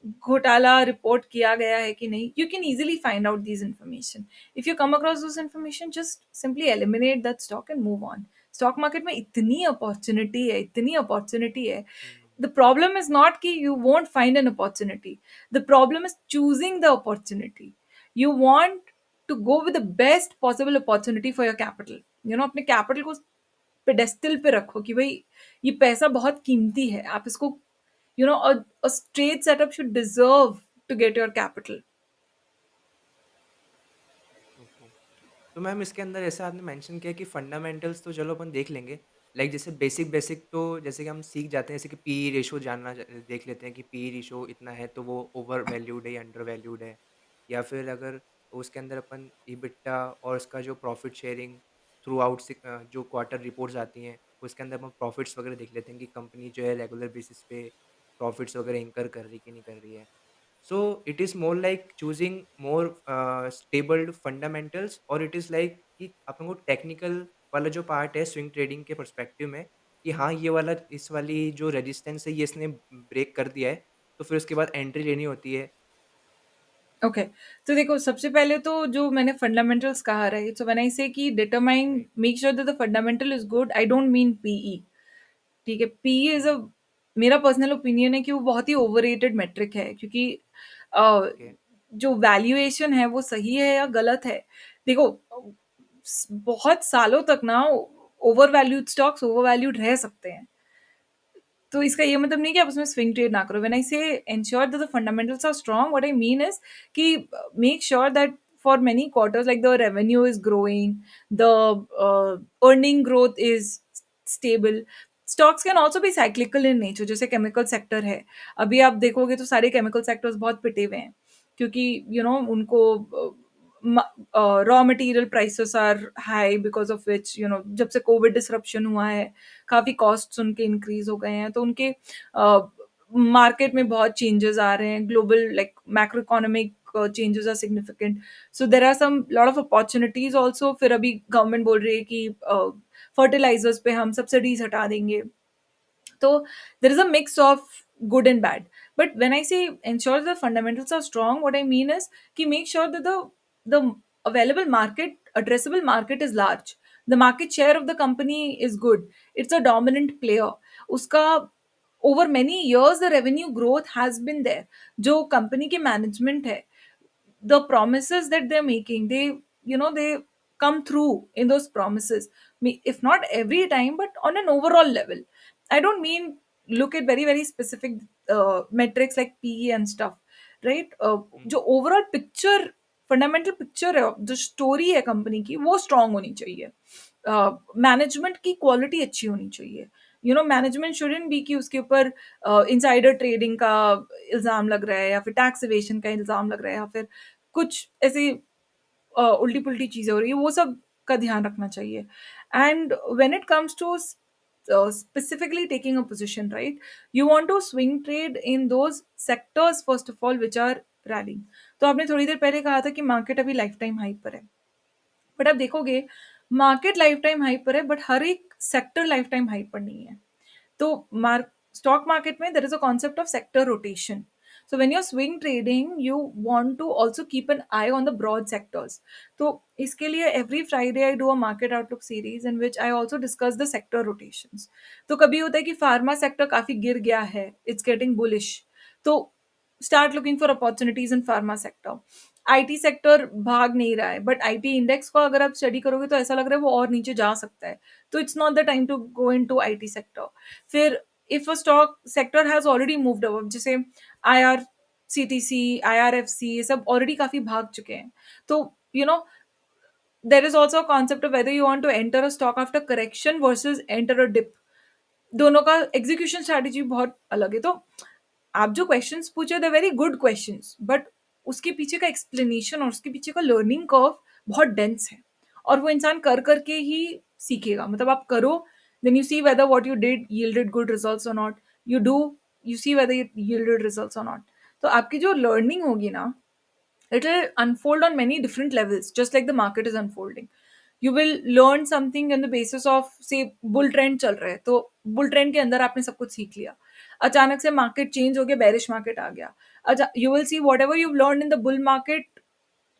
A: घोटाला रिपोर्ट किया गया है कि नहीं। You can easily find out this information. If you come across this information, just simply eliminate that stock and move on. Stock market में इतनी अपॉर्चुनिटी है, इतनी अपॉर्चुनिटी है।
B: हुँ,
A: The problem is not कि you won't find an opportunity. The problem is choosing the opportunity. You want to go with the best possible opportunity for your capital. अपने capital को pedestal पे रखो कि भाई ये पैसा बहुत कीमती है, आप इसको a straight setup should deserve to get your capital.
B: Okay. तो मैम इसके अंदर ऐसा आपने मेंशन किया कि फंडामेंटल्स तो चलो अपन देख लेंगे। लाइक जैसे बेसिक बेसिक तो जैसे कि हम सीख जाते हैं, जैसे कि पीई रेशियो देख लेते हैं कि पीई रेशियो इतना है तो वो ओवर वैल्यूड है या अंडर वैल्यूड है। या फिर अगर उसके अंदर अपन इबिट्डा और उसका जो प्रॉफिट शेयरिंग थ्रू आउट जो क्वार्टर रिपोर्ट्स आती हैं, उसके अंदर अपन प्रॉफिट्स वगैरह देख लेते हैं कि कंपनी जो है रेगुलर बेसिस पे प्रॉफिट्स वगैरह इंकर कर रही है कि नहीं कर रही है। So it is more like choosing more stable fundamentals, और इट इज़ लाइक कि अपन को टेक्निकल वाला जो पार्ट है स्विंग ट्रेडिंग के पर्सपेक्टिव में कि हाँ, ये वाला इस वाली जो रेजिस्टेंस है ये इसने ब्रेक कर दिया है, तो फिर उसके बाद एंट्री लेनी होती है।
A: ओके। तो देखो सबसे पहले तो जो मैंने फंडामेंटल्स कहा, right? So when I say कि determine,
B: right.
A: Make sure that the fundamental is good, I don't mean PE. ठीक है, पीई इज अ
B: हुँ,
A: मेरा पर्सनल ओपिनियन है कि वो बहुत ही ओवररेटेड मेट्रिक है, क्योंकि अ,
B: ओके।
A: जो वैल्यूएशन है वो सही है या गलत है। देखो, बहुत सालों तक ना over valued stocks over valued रह सकते हैं। तो इसका ये मतलब नहीं कि आप उसमें स्विंग ट्रेड ना करो। When I say ensure that the fundamentals are strong, what I mean is कि make sure that for many quarters like the revenue is growing, the earning growth is stable. Stocks can also be cyclical in nature, जैसे chemical sector है। अभी आप देखोगे तो सारे chemical sectors बहुत पिटे हुए हैं, क्योंकि उनको raw material prices are high, because of which जब से कोविड डिसरप्शन हुआ है काफ़ी कॉस्ट्स उनके इंक्रीज हो गए हैं, तो उनके मार्केट में बहुत चेंजेस आ रहे हैं। Global like macro economic changes are significant, so there are some lot of opportunities also. फिर अभी गवर्नमेंट बोल रही है कि फर्टिलाइजर्स पे हम सब्सिडीज हटा देंगे। So there is a mix of good and bad. But when I say ensure the fundamentals are strong, what I mean is कि make sure that the available market, addressable market is large. The market share of the company is good. It's a dominant player. उसका over many years the revenue growth has been there. जो company के management है, the promises that they're making, they come through in those promises. If not every time, but on an overall level. I don't mean look at very very specific metrics like PE and stuff, right?
B: हुँ,
A: जो overall picture, fundamental picture है, जो story है company की, वो strong होनी चाहिए। Management की quality अच्छी होनी चाहिए। मैनेजमेंट शुडंट बी कि उसके ऊपर इनसाइडर ट्रेडिंग का इल्ज़ाम लग रहा है, या फिर टैक्स इवेशन का इल्ज़ाम लग रहा है, या फिर कुछ ऐसी उल्टी पुल्टी चीज़ें हो रही है, वो सब का ध्यान रखना चाहिए। And when it comes to specifically taking a position, right? You want to swing trade in those sectors first of all which are rallying. तो आपने थोड़ी देर पहले कहा था कि मार्केट अभी लाइफ टाइम हाई पर है, बट आप देखोगे मार्केट लाइफ टाइम हाई पर है, बट हर एक सेक्टर लाइफ टाइम हाई पर नहीं है। तो स्टॉक मार्केट में देर is a concept of sector rotation. So when you're swing trading, you want to also keep an eye on the broad sectors. तो इसके लिए every Friday I do a market outlook series in which I also discuss the sector rotations. तो कभी होता है कि pharma sector काफी गिर गया है, it's getting bullish, तो start looking for opportunities in pharma sector. IT sector भाग नहीं रहा है, बट आईटी इंडेक्स को अगर आप स्टडी करोगे तो ऐसा लग रहा है वो और नीचे जा सकता है, तो it's not the time to go into IT sector. फिर if a stock sector has already moved up, जैसे I R C T C, I R F C, ये सब ऑलरेडी काफी भाग चुके हैं, तो there is also concept of whether you want to enter a stock after correction versus enter a dip. दोनों का एग्जीक्यूशन स्ट्रैटेजी बहुत अलग है. तो आप जो क्वेश्चंस पूछे they very good questions, but उसके पीछे का एक्सप्लेनेशन और उसके पीछे का लर्निंग कर्व बहुत डेंस है, और वो इंसान कर करके ही सीखेगा. मतलब आप करो, then you see whether what you did yielded good results और not. You do, you see whether it yielded results और नॉट. तो आपकी जो लर्निंग होगी ना, it will unfold on many different levels, just like the market is unfolding. You will learn something on the basis of, say, bull trend चल रहा है, तो bull trend के अंदर आपने सब कुछ सीख लिया. अचानक से मार्केट चेंज हो गया, बेरिश मार्केट आ गया. अच्छा, you will see whatever you've learned in the bull market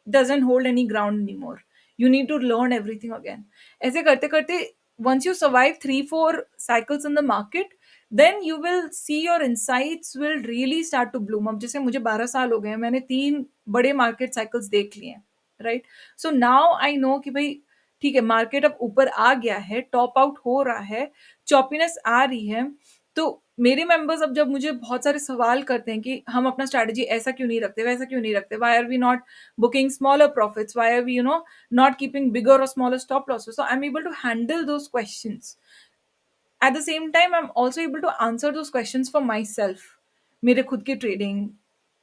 A: doesn't hold any ground anymore. You need to learn everything again. ऐसे करते करते, once you survive 3-4 cycles in the market, then you will see your insights will really start to bloom. अब जैसे मुझे 12 साल हो गए हैं, मैंने 3 बड़े मार्केट साइकिल्स देख लिए हैं, right? So now I know कि भाई ठीक है, मार्केट अब ऊपर आ गया है, टॉप आउट हो रहा है, चॉपीनेस आ रही है. तो मेरे मेंबर्स अब जब मुझे बहुत सारे सवाल करते हैं कि हम अपना स्ट्रैटेजी ऐसा क्यों नहीं रखते, वैसा क्यों नहीं रखते, why are we not booking smaller profits, why are we not keeping bigger or smaller stop losses, so I'm able to handle those questions. At the same time, I'm also able to answer those questions for myself, मेरे खुद के trade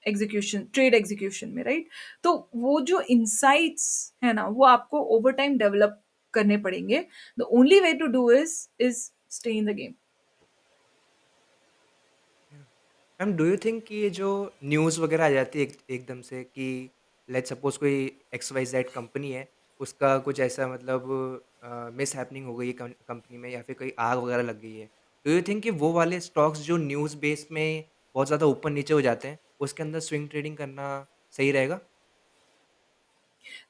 A: execution में, right? तो वो जो insights है ना, वो आपको ओवर टाइम डेवलप करने पड़ेंगे. The only way to do is stay in the game.
B: Ma'am do you think कि ये जो न्यूज़ वगैरह आ जाती है एकदम से कि लेट्स सपोज़ कोई एक्स वाई ज़ेड कंपनी है, उसका कुछ ऐसा मतलब मिसहैपनिंग हो गई है कंपनी में या फिर कोई आग वगैरह लग गई है। डू यू थिंक कि वो वाले स्टॉक्स जो न्यूज़ बेस में बहुत ज़्यादा ऊपर-नीचे हो जाते हैं, उसके अंदर स्विंग ट्रेडिंग करना सही रहेगा?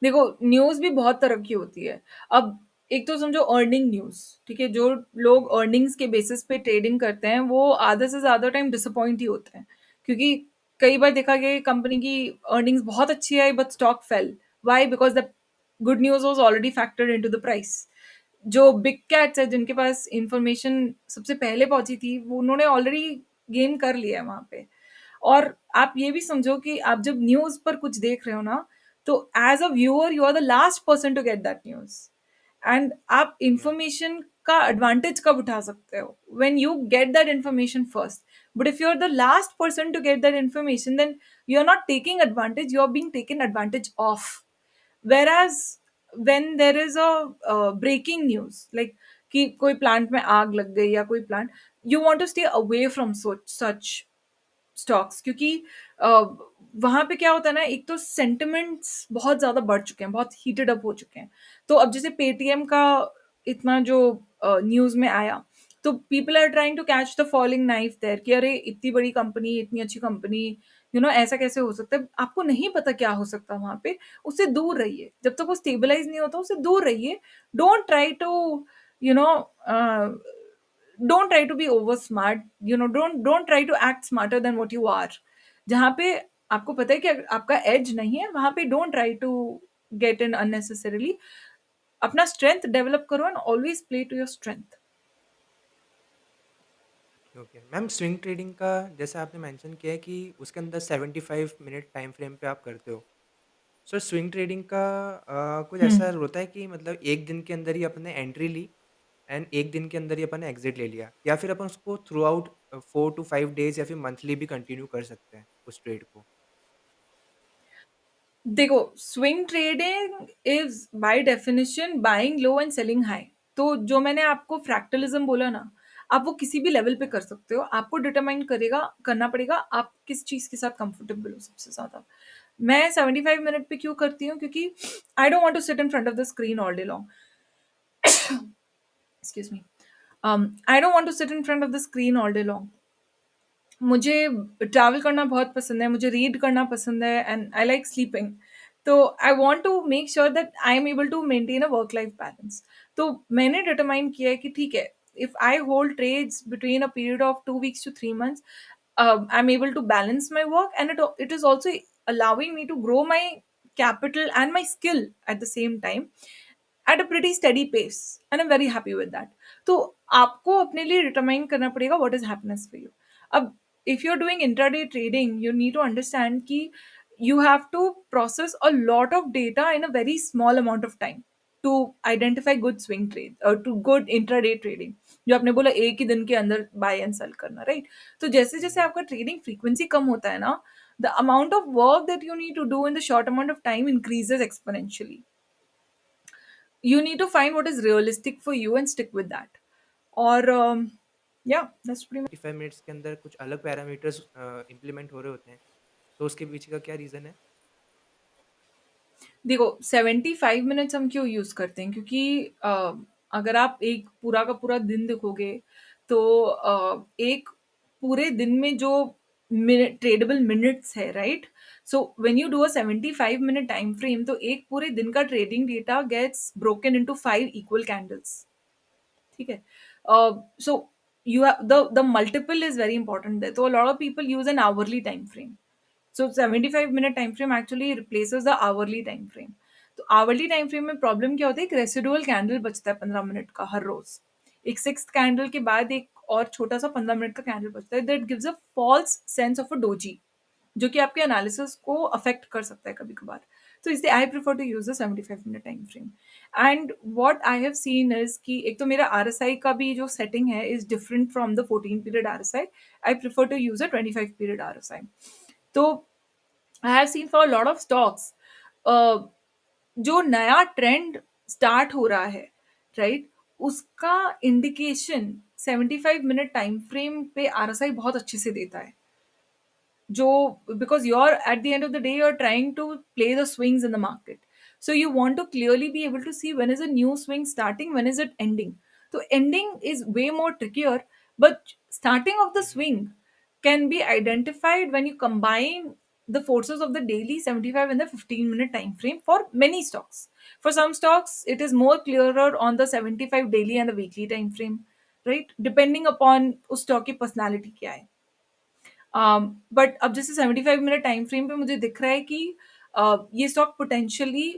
A: देखो, न्यूज़ भी बहुत तरह की होती है. अब एक तो समझो अर्निंग न्यूज़, ठीक है? जो लोग अर्निंग्स के बेसिस पे ट्रेडिंग करते हैं, वो आधे से ज़्यादा टाइम डिसअपॉइंट ही होते हैं। क्योंकि कई बार देखा गया है कंपनी की अर्निंग्स बहुत अच्छी आई but stock fell. Why? Because the good news was already factored into the price. जो बिग कैट्स हैं जिनके पास इन्फॉर्मेशन सबसे पहले पहुँची थी, वो उन्होंने ऑलरेडी गेन कर लिया है वहाँ पे। और आप ये भी समझो कि आप जब न्यूज़ पर कुछ देख रहे हो ना, तो as a viewer you are the last person to get that news. And आप
B: या
A: इंफॉर्मेशन का एडवांटेज कब उठा सकते हो? When you get that information first. But if you are the last person to get that information, then you are not taking advantage, you are being taken advantage of. Whereas when there is a breaking news, like कि कोई plant में आग लग गई या कोई plant, you want to stay away from such stocks, क्योंकि वहाँ पे क्या होता है ना, एक तो सेंटिमेंट्स बहुत ज़्यादा बढ़ चुके हैं, बहुत हीटेड अप हो चुके हैं। तो अब जैसे पेटीएम का इतना जो न्यूज़ में आया, तो people are trying to catch the falling knife there कि अरे इतनी बड़ी कंपनी, इतनी अच्छी कंपनी, ऐसा कैसे हो सकता है? आपको नहीं पता क्या हो सकता है वहाँ पे, उससे दूर रहिए। जब तक वो स्टेबलाइज़ नहीं होता, उससे दूर रहिए। Don't try to you know a don't try to be over smart, don't try to act smarter than what you are. जहाँ पे आपको पता है कि आपका एज नहीं है, वहां पे don't try to get in unnecessarily. अपना स्ट्रेंथ डेवलप करो and always play to your strength.
B: Okay ma'am, swing trading का जैसे आपने मेंशन किया है कि उसके अंदर 75 मिनट टाइम फ्रेम पे आप करते हो। सो स्विंग ट्रेडिंग का कुछ ऐसा होता है कि मतलब एक दिन के अंदर ही अपने एंट्री ली एंड एक दिन के अंदर ही अपन ने एग्जिट ले लिया, या फिर अपन उसको थ्रू आउट 4 to 5 डेज या फिर मंथली भी कंटिन्यू कर सकते हैं उस ट्रेड को?
A: देखो, swing trading is by definition buying low and selling high. तो जो मैंने आपको फ्रैक्टलिज्म बोला ना, आप वो किसी भी लेवल पे कर सकते हो। आपको डिटरमाइन करेगा करना पड़ेगा आप किस चीज के साथ कंफर्टेबल हो सबसे ज्यादा। मैं 75 मिनट पे क्यों करती हूँ? क्योंकि I don't want to sit in front of the screen all day long. Excuse me. I don't want to sit in front of the screen all day long. मुझे ट्रैवल करना बहुत पसंद है, मुझे रीड करना पसंद है एंड आई लाइक स्लीपिंग। तो I want to make sure that I am able to maintain a work life balance. तो मैंने डिटरमाइन किया है कि ठीक है, if I hold trades between a period of 2 weeks to 3 months, I'm able to balance my work, and it is also allowing me to grow my capital and my skill at the same time at a pretty steady pace, and I'm very happy with that. तो आपको अपने लिए determine करना पड़ेगा what is happiness for you. अब if you're doing intraday trading, you need to understand कि you have to process a lot of data in a very small amount of time to identify good swing trade or to good intraday trading। जो आपने बोला एक ही दिन के अंदर bye and cell करना, right? तो जैसे जैसे आपका ट्रेडिंग फ्रीक्वेंसी कम होता है ना, the amount of work that you need to do in the short amount of time increases exponentially. You need to find what is realistic for you and stick with that. Or yeah, that's pretty much.
B: 45 minutes के अंदर कुछ अलग parameters implement हो रहे होते हैं, तो उसके पीछे का क्या रीज़न है?
A: देखो, 75 मिनट्स हम क्यों यूज करते हैं? क्योंकि अगर आप एक पूरा का पूरा दिन देखोगे, तो एक पूरे दिन में जो ट्रेडेबल मिनट्स है, right? So when you do a 75 minute time frame, तो एक पूरे दिन का trading data gets broken into 5 equal candles. ठीक है? So you have the multiple is very important there. So a lot of people use an hourly time frame. So 75 minute time frame actually replaces the hourly time frame. तो hourly time frame में problem क्या होती है? एक residual candle बचता है 15 minute का हर रोज। एक सिक्स कैंडल के बाद एक और छोटा सा 15 मिनट का कैंडल बचता है, that gives a false sense of a doji, जो कि आपके एनालिसिस को अफेक्ट कर सकता है कभी कभार। तो इसलिए I prefer to use the 75 minute time frame. And what I have seen is कि एक तो मेरा आर एस आई का भी जो सेटिंग है is different from the 14 period R S I. I prefer to use a 25 period R S I. तो I have seen for lot of stocks, जो नया ट्रेंड स्टार्ट हो रहा है, राइट, उसका इंडिकेशन 75 मिनट टाइम फ्रेम पे RSI बहुत अच्छे से देता है। जो because you're at the end of the day you're trying to play the swings in the market, so you want to clearly be able to see when is a new swing starting, when is it ending. So ending is way more trickier, but starting of the
B: Mhm.
A: swing can be identified when you combine the forces of the daily 75 and the 15-minute time frame for many stocks. For some stocks, it is more clearer on the 75 daily and the weekly time frame, right? Depending upon उस stock की personality क्या है. But अब जैसे 75 minute time frame पे मुझे दिख रहा है कि ये stock potentially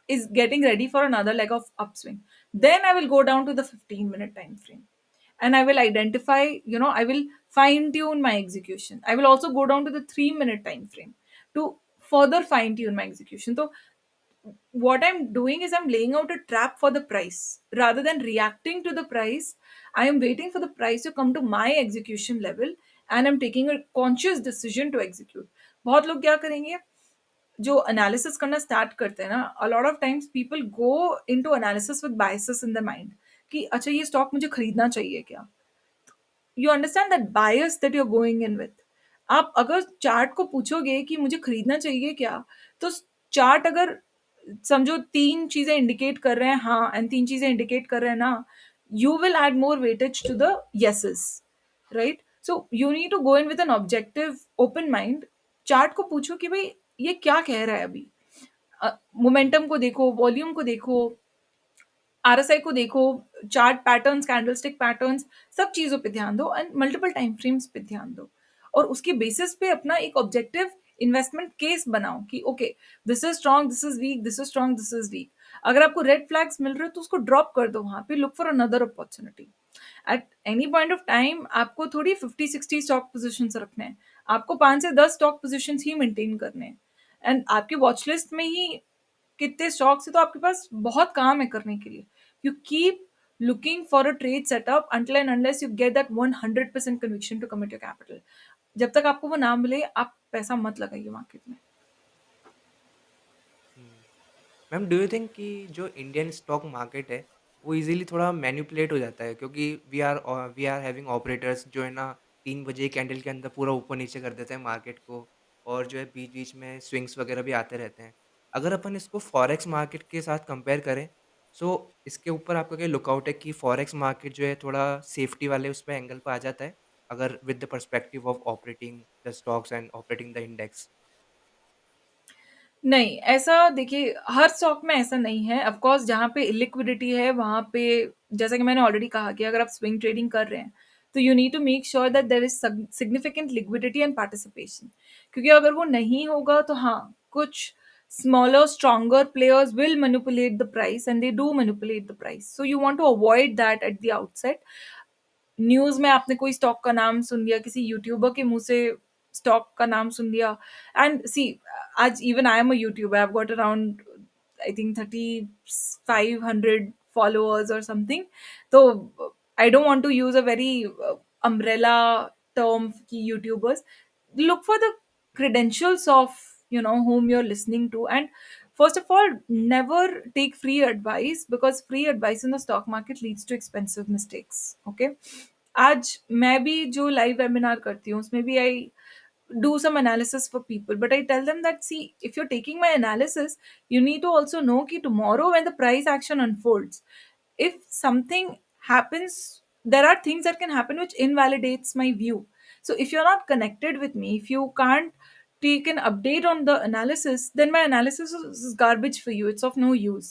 A: is getting ready for another leg of upswing. Then I will go down to the 15-minute time frame and I will identify, I will fine tune my execution. I will also go down to the 3-minute time frame to further fine tune my execution. So what I'm doing is I'm laying out a trap for the price rather than reacting to the price. I am waiting for the price to come to my execution level and I'm taking a conscious decision to execute. बहुत लोग क्या करेंगे जो analysis करना start करते हैं ना, a lot of times people go into analysis with biases in the mind कि अच्छा ये स्टॉक मुझे खरीदना चाहिए क्या. You understand that bias that you are going in with. आप अगर चार्ट को पूछोगे कि मुझे खरीदना चाहिए क्या, तो चार्ट अगर समझो तीन चीजें इंडिकेट कर रहे हैं हाँ एंड तीन चीजें इंडिकेट कर रहे हैं ना, you will add more weightage to the yeses, right? So you need to go in with an objective open mind. Chart को पूछो कि भाई ये क्या कह रहा है अभी. मोमेंटम को देखो, वॉल्यूम को देखो, आरएसआई को देखो, चार्ट पैटर्न्स, कैंडलस्टिक पैटर्न्स, सब चीजों पे ध्यान दो एंड मल्टीपल टाइम फ्रेम्स पे ध्यान दो और उसके बेसिस पे अपना एक ऑब्जेक्टिव इन्वेस्टमेंट केस बनाओ कि okay this is strong, this is weak, this is strong, this is weak. अगर आपको रेड फ्लैग्स मिल रहे हो तो उसको ड्रॉप कर दो, वहां पे look for another opportunity. At any point of time आपको थोड़ी 50-60 स्टॉक पोजिशन रखने हैं, आपको 5 से 10 स्टॉक पोजिशन ही मेंटेन करने हैं. एंड आपकी वॉच लिस्ट में ही कितने स्टॉक्स है तो आपके पास बहुत काम है करने के लिए. You keep looking for a trade setup until and unless you get that 100% conviction to commit your capital. जब तक आपको वो ना मिले आप पैसा मत लगाइए मार्केट में.
B: मैम, डू यू थिंक कि जो इंडियन स्टॉक मार्केट है वो इजीली थोड़ा मैनिपुलेट हो जाता है, क्योंकि वी आर हैविंग ऑपरेटर्स जो है ना 3 बजे कैंडल के अंदर पूरा ऊपर नीचे कर देते हैं मार्केट को, और जो है बीच बीच में स्विंग्स वगैरह भी आते रहते हैं. अगर अपन इसको फॉरेक्स मार्केट के साथ कंपेयर करें, सो इसके ऊपर आपका क्या लुकआउट है कि फॉरेक्स मार्केट जो है थोड़ा सेफ्टी वाले उस पर एंगल पर आ जाता है, अगर with the perspective of operating the stocks and operating the index.
A: नहीं, ऐसा देखिए हर स्टॉक में ऐसा नहीं है. ऑफ कोर्स जहाँ पे इलिक्विडिटी है वहाँ पे, जैसा कि मैंने ऑलरेडी कहा कि अगर आप स्विंग ट्रेडिंग कर रहे हैं तो you need to make sure that there is significant liquidity and participation. क्योंकि अगर वो नहीं होगा तो हाँ, कुछ smaller stronger players will manipulate the price and they do manipulate the price. So you want to avoid that at the outset. News में आपने कोई स्टॉक का नाम सुन लिया, किसी यूट्यूबर के मुंह से स्टॉक का नाम सुन लिया, एंड सी आज even I am a YouTuber, I have got around I think 3500 followers और समथिंग. तो I don't want to use a very umbrella term की YouTubers. look for the credentials of whom you're listening to. And first of all, never take free advice because free advice in the stock market leads to expensive mistakes. Okay. आज मैं भी जो live webinar करती हूँ उसमें भी आई do some analysis for people, but I tell them that see, if you're taking my analysis, you need to also know ki tomorrow when the price action unfolds, if something happens, there are things that can happen which invalidates my view. So if you're not connected with me, if you can't take an update on the analysis, then my analysis is garbage for you, it's of no use.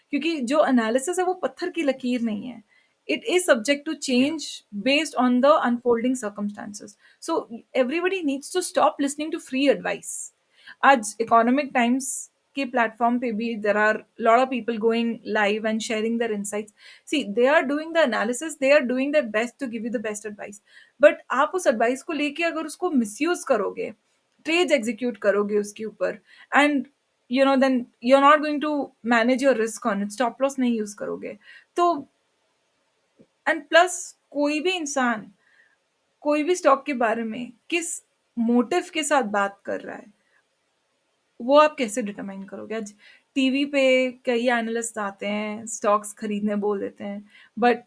A: क्योंकि जो analysis है वो पत्थर की लकीर नहीं है. It is subject to
B: या
A: change based on the unfolding circumstances. So everybody needs to stop listening to free advice. आज economic times के platform पे भी there are a lot of people going live and sharing their insights. See, they are doing the analysis, they are doing their best to give you the best advice. But आप उस advice को लेके अगर उसको misuse करोगे, trades execute करोगे उसके ऊपर, and then you're not going to manage your risk on it, stop loss नहीं use करोगे, तो एंड प्लस कोई भी इंसान कोई भी स्टॉक के बारे में किस मोटिव के साथ बात कर रहा है वो आप कैसे डिटरमाइन करोगे. आज टीवी पे कई एनालिस्ट आते हैं, स्टॉक्स खरीदने बोल देते हैं, but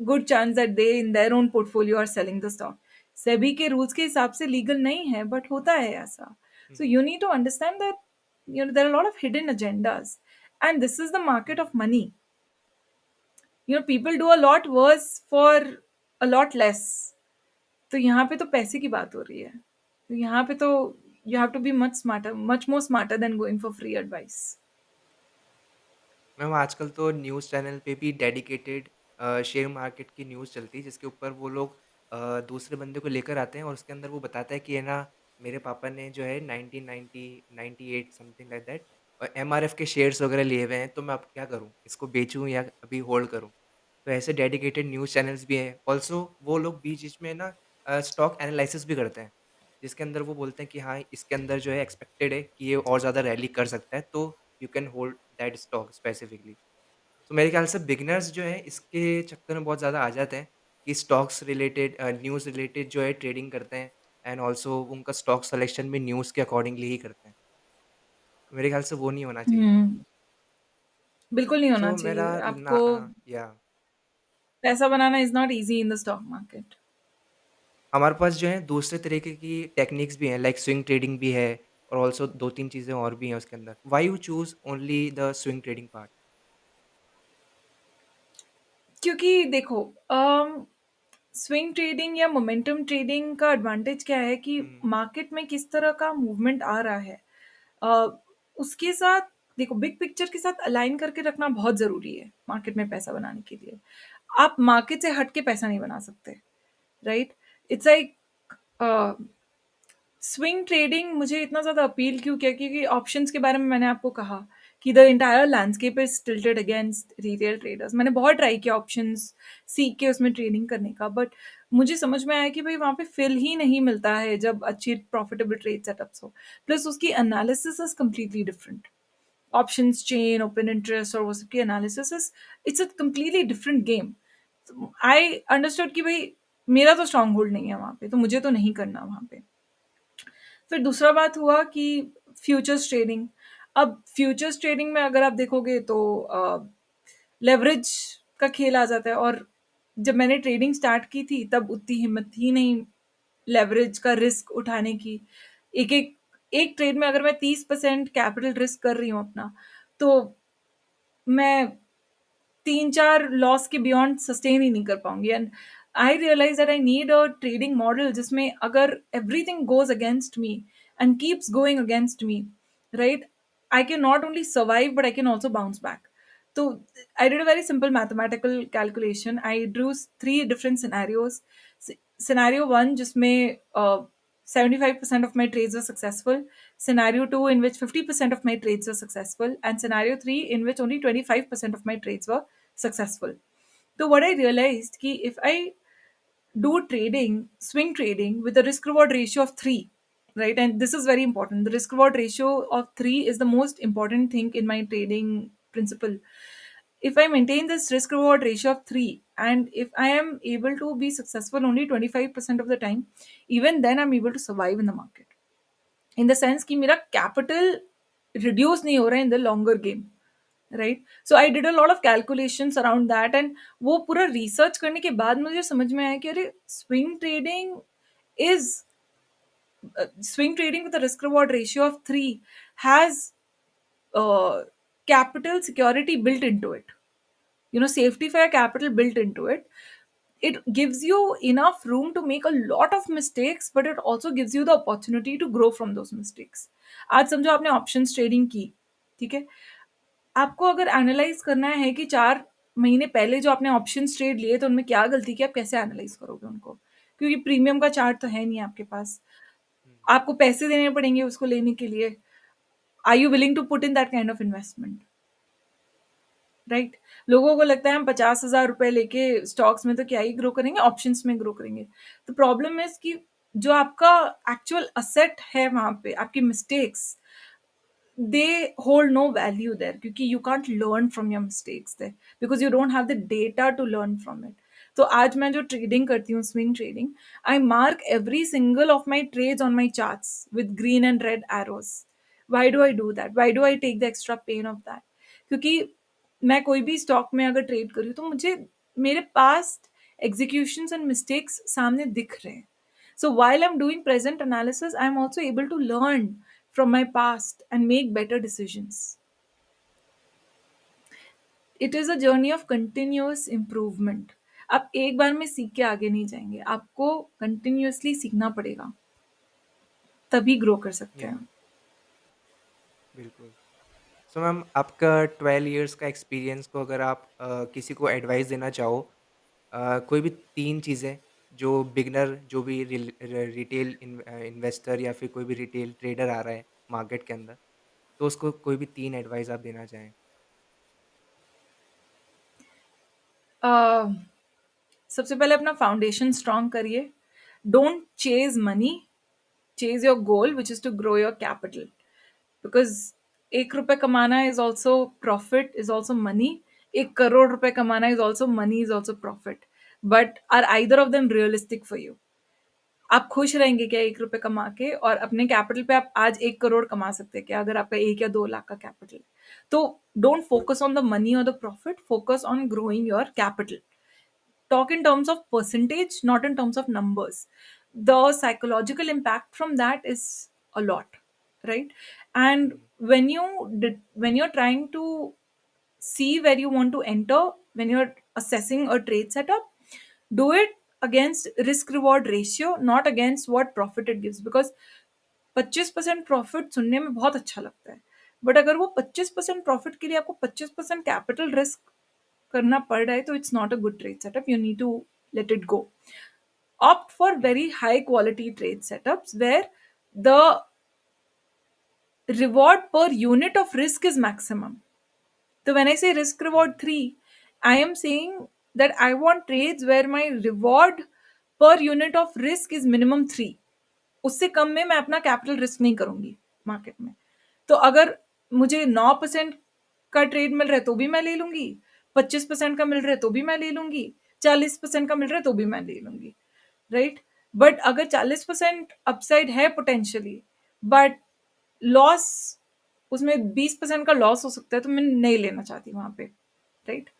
A: good chance that they in their own portfolio are selling the stock. SEBI के रूल्स के हिसाब से लीगल नहीं है बट होता है ऐसा. So you need to understand that there are lot of hidden agendas and this is the market of money. people do a lot worse for a lot less. तो यहाँ पे तो पैसे की बात हो रही है, तो यहाँ पे तो you have to be much smarter, much more smarter than going for free advice.
B: Ma'am आजकल तो न्यूज़ चैनल पे भी डेडिकेटेड शेयर मार्केट की न्यूज़ चलती है जिसके ऊपर वो लोग दूसरे बंदे को लेकर आते हैं और उसके अंदर वो बताता है कि है ना मेरे पापा ने जो है 1990 98 समथिंग लाइक दैट एमआरएफ के शेयर्स वगैरह लिए हुए हैं तो मैं अब क्या करूँ? इसको बेचूँ या अभी होल्ड करूँ? तो ऐसे डेडिकेटेड न्यूज़ चैनल्स भी हैं। ऑल्सो वो लोग बीच-बीच में ना स्टॉक एनालिसिस भी करते हैं, जिसके अंदर वो बोलते हैं कि हाँ, इसके अंदर जो है एक्सपेक्टेड है कि ये और ज़्यादा रैली कर सकता है, तो you can hold that stock specifically. तो मेरे ख्याल से बिगिनर्स जो हैं इसके चक्कर में बहुत ज़्यादा आ जाते हैं कि स्टॉक्स रिलेटेड न्यूज़ रिलेटेड जो है ट्रेडिंग करते हैं एंड ऑल्सो उनका स्टॉक सिलेक्शन भी न्यूज़ के अकॉर्डिंगली ही करते हैं। तो मेरे ख्याल से वो नहीं होना चाहिए।
A: हुँ, बिल्कुल नहीं होना
B: सो मेरा
A: चाहिए।
B: ना
A: आपको
B: या
A: पैसा बनाना is not easy in the stock market.
B: हमारे पास जो है दूसरे तरीके की टेक्निक्स भी हैं लाइक स्विंग ट्रेडिंग भी है और ऑल्सो 2-3 चीज़ें और भी हैं उसके अंदर। Why you choose only the swing trading part?
A: क्योंकि देखो स्विंग ट्रेडिंग या मोमेंटम ट्रेडिंग का एडवांटेज क्या है कि
B: हुँ,
A: मार्केट में किस तरह का मूवमेंट आ रहा है अ, उसके साथ देखो बिग पिक्चर के साथ अलाइन करके रखना बहुत ज़रूरी है मार्केट में पैसा बनाने के लिए। आप मार्केट से हट के पैसा नहीं बना सकते, right? It's like swing trading मुझे इतना ज़्यादा अपील क्यों किया क्योंकि ऑप्शंस के बारे में मैंने आपको कहा कि the entire landscape is tilted against retail traders. मैंने बहुत ट्राई किया ऑप्शंस सीख के उसमें ट्रेडिंग करने का, बट मुझे समझ में आया कि भाई वहाँ पे फिल ही नहीं मिलता है जब अच्छी प्रॉफिटेबल ट्रेड सेटअप्स हो। प्लस उसकी analysis is completely different. Options chain open interest और वो सब की analysis is it's a completely different game. I understood कि भाई मेरा तो स्ट्रांग होल्ड नहीं है वहाँ पे, तो मुझे तो नहीं करना वहाँ पे। फिर दूसरा बात हुआ कि फ्यूचर्स ट्रेडिंग। अब फ्यूचर्स ट्रेडिंग में अगर आप देखोगे तो लेवरेज का खेल आ जाता है, और जब मैंने ट्रेडिंग स्टार्ट की थी तब उतनी हिम्मत थी नहीं लेवरेज का रिस्क उठाने की। एक एक एक ट्रेड में अगर मैं 30% कैपिटल रिस्क कर रही हूँ अपना, तो मैं 3-4 लॉस के बियॉन्ड सस्टेन ही नहीं कर पाऊँगी। And I realise that I need a trading model जिसमें अगर everything goes against me and keeps going against me, right? I can not only survive, but I can also bounce back. So I did a very simple mathematical calculation. I drew three different scenarios. Scenario one, जिसमें 75% of my trades were successful. Scenario two, in which 50% of my trades were successful. And scenario three, in which only 25% of my trades were successful. So what I realized कि if I do trading, swing trading with a risk reward ratio of 3, right? And this is very important. The risk reward ratio of 3 is the most important thing in my trading principle. If I maintain this risk reward ratio of 3, and if I am able to be successful only 25% of the time, even then I'm able to survive in the market. In the sense कि मेरा capital reduce नहीं हो रहा है in the longer game, right? So I did a lot of calculations around that, and वो पूरा research करने के बाद मुझे समझ में आया कि अरे is swing trading with risk reward ratio of 3 has capital security built into it, safety for capital built into it. It gives you enough room to make a lot of mistakes, but it also gives you the opportunity to grow from those mistakes. आज समझो आपने options trading की, ठीक है? आपको अगर analyse करना है कि 4 महीने पहले जो आपने ऑप्शंस ट्रेड लिए तो उनमें क्या गलती की, आप कैसे एनालाइज करोगे उनको? क्योंकि प्रीमियम का चार्ट तो है नहीं आपके पास।
B: हुँ,
A: आपको पैसे देने पड़ेंगे उसको लेने के लिए। Are you willing to put in that kind of investment, right? लोगों को लगता है हम 50,000 रुपए लेके स्टॉक्स में तो क्या ही ग्रो करेंगे, ऑप्शंस में ग्रो करेंगे। तो प्रॉब्लम इज कि जो आपका एक्चुअल असेट है वहां पे, आपकी mistakes, they hold no value there क्योंकि you can't learn from your mistakes there because you don't have the data to learn from it. तो आज मैं जो ट्रेडिंग करती हूँ swing trading, I mark every single of my trades on my charts with green and red arrows. Why do I do that? Why do I take the extra pain of that? क्योंकि मैं कोई भी stock में अगर trade करी तो मुझे मेरे पास्ट एग्जीक्यूशंस एंड मिस्टेक्स सामने दिख रहे हैं. So while I'm doing present analysis, I'm also able to learn from my past and make better decisions. It is a journey of continuous improvement. आप एक बार में सीख के आगे नहीं जाएंगे, आपको कंटिन्यूअसली सीखना पड़ेगा, तभी ग्रो कर सकते
B: या
A: हैं.
B: बिल्कुल। सो मैम आपका 12 इयर्स का एक्सपीरियंस को अगर आप किसी को एडवाइस देना चाहो, कोई भी 3 चीज़ें जो बिगिनर जो भी रिटेल इन्वेस्टर या फिर कोई भी रिटेल ट्रेडर आ रहा है मार्केट के अंदर, तो उसको कोई भी 3 एडवाइस आप देना चाहें?
A: Uh, सबसे पहले अपना फाउंडेशन स्ट्रांग करिए. Don't chase money, chase your goal, which is to grow your capital. Because 1 रुपए कमाना is also profit, is also money. 1 crore रुपए कमाना is also money, is also profit. But are either of them realistic for you? आप खुश रहेंगे क्या 1 रुपए कमा के? और अपने कैपिटल पे आप आज 1 करोड़ कमा सकते हैं क्या, अगर आपका 1 या 2 लाख का कैपिटल है? तो don't focus on the money और the profit, focus on growing your capital. Talk in terms of percentage, not in terms of numbers. The psychological impact from that is a lot, right? And
B: hmm,
A: when you're trying to see where you want to enter, when you're assessing a trade setup, do it against risk reward ratio, not against what profit it gives. Because 25% profit सुनने में बहुत अच्छा लगता है, but अगर वो 25% profit के लिए आपको 25% कैपिटल रिस्क करना पड़ रहा है, तो it's not a good trade setup. You need to let it go. Opt for
B: hmm,
A: very high quality trade setups where the reward per unit of risk is maximum. So when I say risk reward
B: hmm,
A: 3, I am saying that I want trades where my reward per unit of risk is minimum 3. उससे कम में मैं अपना capital risk नहीं करूंगी market में. तो अगर मुझे 9% का ट्रेड मिल रहा है तो भी मैं ले लूंगी, 25% का मिल रहा है तो भी मैं ले लूंगी, 40% का मिल रहा है तो भी मैं ले लूंगी, राइट? बट अगर 40% अपसाइड है पोटेंशियली, बट लॉस उसमें 20% का लॉस हो सकता है, तो मैं नहीं लेना चाहती वहां पे, right?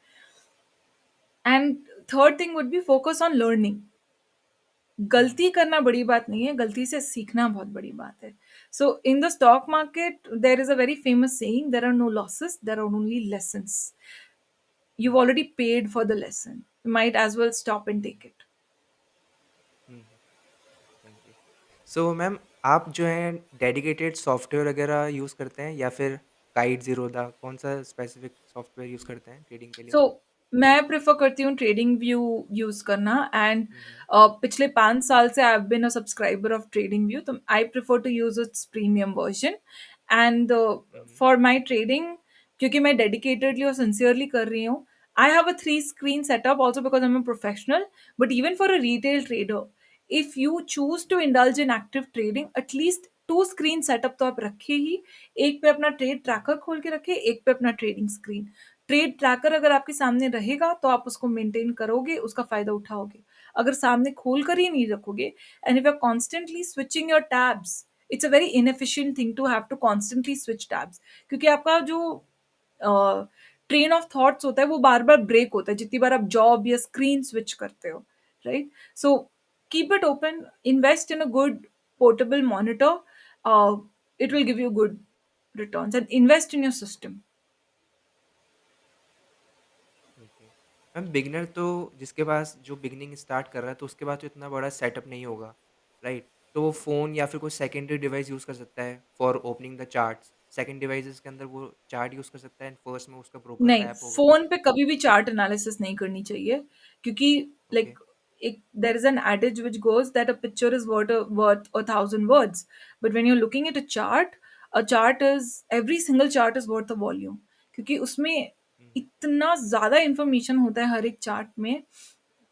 A: And third thing would be focus on learning.
B: हुँ,
A: गलती करना बड़ी बात नहीं है, गलती से सीखना बहुत बड़ी बात है. So in the stock market there is a very famous saying, there are no losses, there are only lessons.
B: Hmm,
A: You've already paid for the lesson, you might as well stop and take it.
B: Hmm, thank you. So ma'am आप जो है dedicated software वगैरह use करते हैं या फिर kite, Zerodha कौन-सा specific software use करते हैं ट्रेडिंग के लिए?
A: सो मैं प्रेफर करती हूँ ट्रेडिंग व्यू यूज करना. एंड
B: हुँ, हुँ,
A: पिछले 5 साल से I have been a subscriber of TradingView, तो I prefer to use its premium version. And
B: hmm, hmm,
A: for my trading, क्योंकि मैं डेडिकेटेडली और सिंसियरली कर रही हूँ, I have a 3 screen setup also because I'm a professional. But even for a retail trader, if you choose to indulge in active trading, at least 2 screen setup तो आप रखिए ही. एक पे अपना ट्रेड
B: हुँ,
A: ट्रैकर खोल के रखिए, एक पे अपना ट्रेडिंग स्क्रीन. ट्रेड ट्रैकर अगर आपके सामने रहेगा तो आप उसको मेंटेन करोगे, उसका फायदा उठाओगे. अगर सामने खोल कर ही नहीं रखोगे, and if you are constantly switching your tabs, it's a very inefficient thing to have to constantly switch tabs. क्योंकि आपका जो ट्रेन ऑफ थॉट्स होता है वो बार बार ब्रेक होता है जितनी बार आप जॉब या स्क्रीन स्विच करते हो, right? So keep it open, invest in a good portable monitor. It will
B: hmm.
A: give you good returns, and invest in your system.
B: Okay. Ma'am beginner तो जिसके पास जो बिगिनिंग स्टार्ट कर रहा है तो उसके पास तो इतना बड़ा सेटअप नहीं होगा, राइट? तो वो फ़ोन या फिर कोई सेकेंडरी डिवाइस यूज़ कर सकता है for opening the charts. Second devices के अंदर वो चार्ट यूज़ कर सकता है एंड फर्स्ट में उसका ब्रोकर का
A: नहीं,
B: ऐप होगा।
A: फ़ोन पे कभी भी चार्ट एनालिसिस नहीं करनी चाहिए, क्योंकि
B: ओके।
A: लाइक एक there is an adage which goes that a picture is worth a 1000 words, but when you are looking at a chart is every single chart is worth a volume. क्योंकि उसमें
B: हुँ, हुँ,
A: इतना ज़्यादा information होता है हर एक chart में.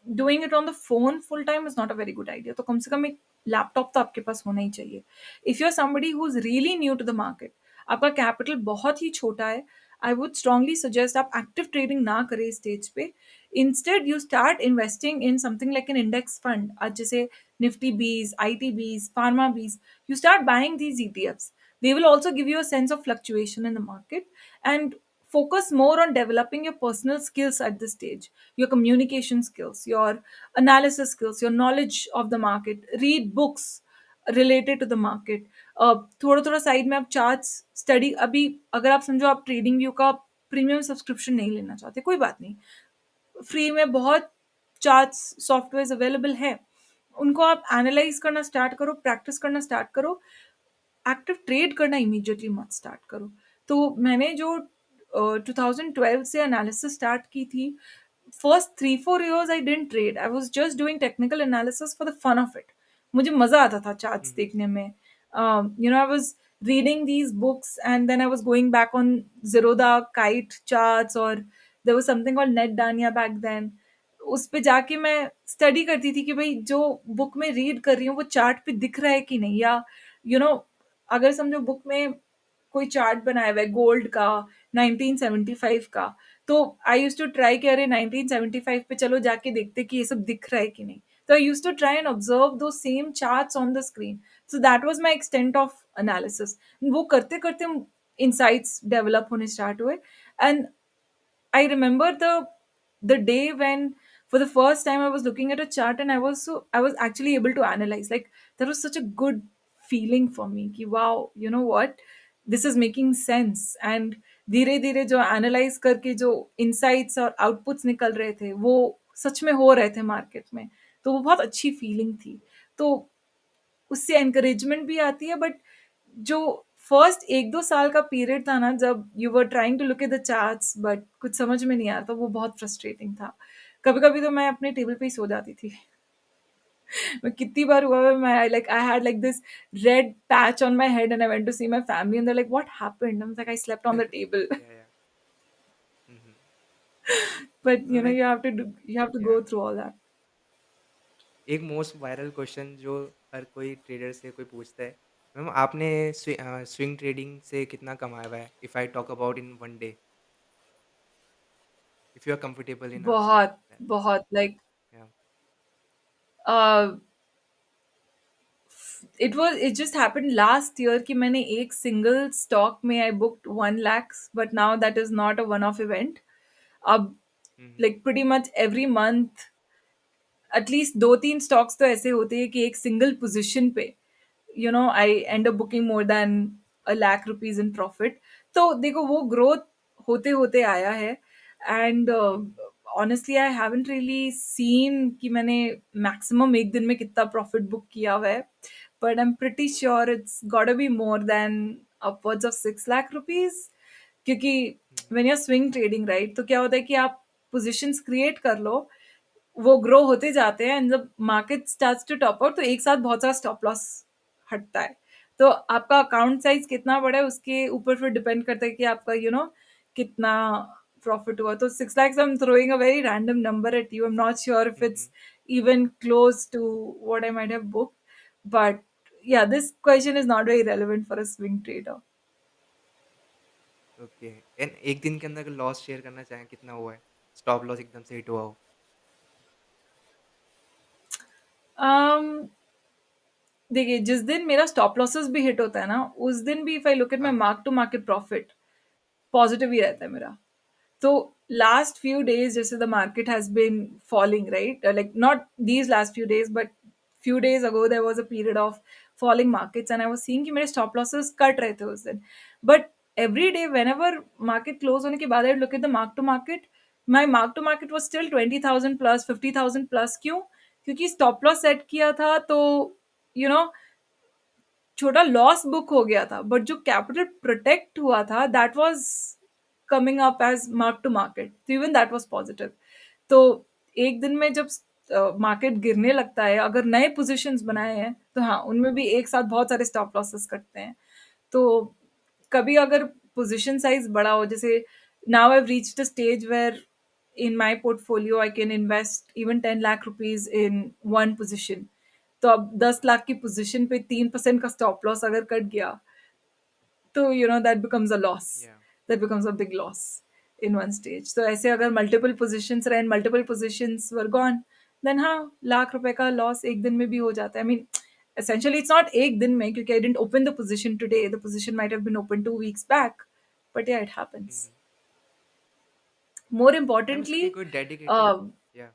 A: Doing it on the phone full time is not a very good idea. तो कम से कम एक लैपटॉप तो आपके पास होना ही चाहिए. If you are somebody who is really new to the market, आपका कैपिटल बहुत ही छोटा है, आई वुड स्ट्रांगली सजेस्ट आप एक्टिव ट्रेडिंग ना करें इस स्टेज पे. Instead you start investing in something like an index fund, आज जैसे Nifty BeES, I BeES, pharma BeES. You start buying these ETFs. They will also give you a sense of fluctuation in the market, and focus more on developing your personal skills at this stage, your communication skills, your analysis skills, your knowledge of the market. Read books related to the market. थोड़ा थोड़ा side में आप charts study. अभी अगर आप समझो आप trading view का प्रीमियम सब्सक्रिप्शन नहीं लेना चाहते, कोई बात नहीं, फ्री में बहुत चार्ट्स सॉफ्टवेयर अवेलेबल है. उनको आप एनालाइज करना स्टार्ट करो, प्रैक्टिस करना स्टार्ट करो. एक्टिव ट्रेड करना इमीडिएटली मत स्टार्ट करो. तो मैंने जो 2012 से एनालिसिस स्टार्ट की थी, first 3-4 years I didn't trade, I was just doing technical analysis for the fun of it. मुझे मजा आता था
B: हुँ,
A: चार्ट्स
B: हुँ।
A: देखने में. I was reading these books and then I was going back on Zerodha kite charts, or there was something called Net Dania back then. उस पे जाके मैं स्टडी करती थी कि भाई जो बुक में रीड कर रही हूँ वो चार्ट पे दिख रहा है कि नहीं, या यू you नो know, अगर समझो बुक में कोई चार्ट बनाया हुआ है गोल्ड का 1975 का, तो आई यूज टू ट्राई कि अरे 1975 पे चलो जाके देखते कि ये सब दिख रहा है कि नहीं. तो I use to try and observe दो same charts on the screen. So that was my extent of analysis. वो करते करते इंसाइट्स डेवलप होने स्टार्ट हुए. And I remember the day when for the first time I was looking at a chart and I was actually able to analyze. Like that was such a good feeling for me. Ki, wow, you know what? This is making sense. And धीरे धीरे जो analyse करके जो insights और outputs निकल रहे थे वो सच में हो रहे थे मार्केट में. तो वो बहुत अच्छी फीलिंग थी. तो उससे एनकरेजमेंट भी आती है. बट जो फर्स्ट 1-2 साल का पीरियड था ना, जब you were trying to look at the charts but कुछ समझ में नहीं आ रहा था, वो बहुत फ्रस्ट्रेटिंग था. कभी कभी तो मैं अपने टेबल पे ही सो जाती थी. मैं कितनी बार हुआ है, मैं like I had like this red patch on my head and I went to see my family and they like what happened. I was like I slept on the table.
B: Yeah, yeah. Hmm, hmm.
A: But
B: ma'am एक
A: you have to
B: या
A: go through all that.
B: एक most viral question जो हर कोई trader से कोई पूछता है, ma'am आपने स्विंग ट्रेडिंग से कितना कमाया हुआ है? If I talk about in one day, if you are comfortable in answering
A: बहुत
B: दैट।
A: बहुत like
B: yeah.
A: it just happened last year कि मैंने एक सिंगल स्टॉक में I booked 1 lakhs, but now that is not a one-off event. अब
B: हुँ, हुँ।
A: like pretty much every month at least 2-3 stocks तो ऐसे होते हैं कि एक सिंगल पोजीशन पे I
B: hmm,
A: end up booking more than ₹1 lakh इन प्रॉफिट. तो देखो वो ग्रोथ होते होते आया है. And
B: hmm, hmm,
A: honestly I haven't really seen कि मैंने मैक्सिमम एक दिन में कितना प्रॉफिट बुक किया हुआ है. But I am pretty sure it's got be more than upwards of ₹6 lakh. क्योंकि
B: hmm,
A: when you are swing trading right, तो क्या होता है कि आप पोजीशंस क्रिएट कर लो, वो ग्रो होते जाते हैं एंड जब market starts to top out तो एक साथ बहुत सारा स्टॉप लॉस हटता है. तो आपका अकाउंट साइज कितना बड़ा है उसके ऊपर फिर डिपेंड करता है कि आपका कितना प्रॉफिट हुआ. तो 6 lakhs, I'm throwing a very random number at you. I'm not sure if
B: hmm,
A: it's
B: hmm.
A: even close to what I might have booked, but yeah, this question is not very relevant for a swing trader.
B: Okay. And 1 दिन के अंदर अगर loss share करना चाहें कितना हुआ है? Stop loss एकदम से हिट हुआ हो?
A: um देखिए, जिस दिन मेरा स्टॉप लॉसेस भी हिट होता है ना, उस दिन भी if I look at my
B: हाँ।
A: Mark to market profit, positive ही रहता है मेरा. तो लास्ट फ्यू डेज जैसे the market has been falling right, like not these last few days but few days ago there was a period of falling markets and I was seeing कि मेरे stop losses cut रहे थे उस दिन. But every day whenever market close होने के बाद आई look at the mark to market, my mark to market was still 20,000 plus, 50,000 plus. क्यों? क्योंकि स्टॉप लॉस सेट किया था, तो यू नो छोटा लॉस बुक हो गया था, बट जो कैपिटल प्रोटेक्ट हुआ था that was coming up as mark to market, तो इवन दैट वाज पॉजिटिव. तो एक दिन में जब मार्केट गिरने लगता है, अगर नए पोजीशंस
B: हुँ,
A: बनाए
B: हुँ।
A: हैं तो हाँ, उनमें भी एक साथ बहुत सारे स्टॉप लॉसेस कटते हैं. तो कभी अगर पोजीशन साइज बड़ा हो, जैसे now I reached a stage where in my portfolio I can invest even 10 lakh rupees in one position. तो अब 10 लाख की पोजीशन पे 3% का स्टॉप लॉस अगर कट गया, तो that becomes a loss,
B: yeah.
A: That becomes a big loss in one stage. तो ऐसे अगर मल्टीपल पोजीशंस रहे, multiple positions were gone, then हाँ, ₹1 लाख का लॉस एक दिन में भी हो जाता है. I mean essentially it's not एक दिन में, क्योंकि I didn't open the position today, the position might have been open 2 weeks back, but yeah, it
B: hmm,
A: happens.
B: Hmm.
A: More
B: ma'am इसकी
A: importantly,
B: कोई डेडिकेटेड
A: uh,
B: या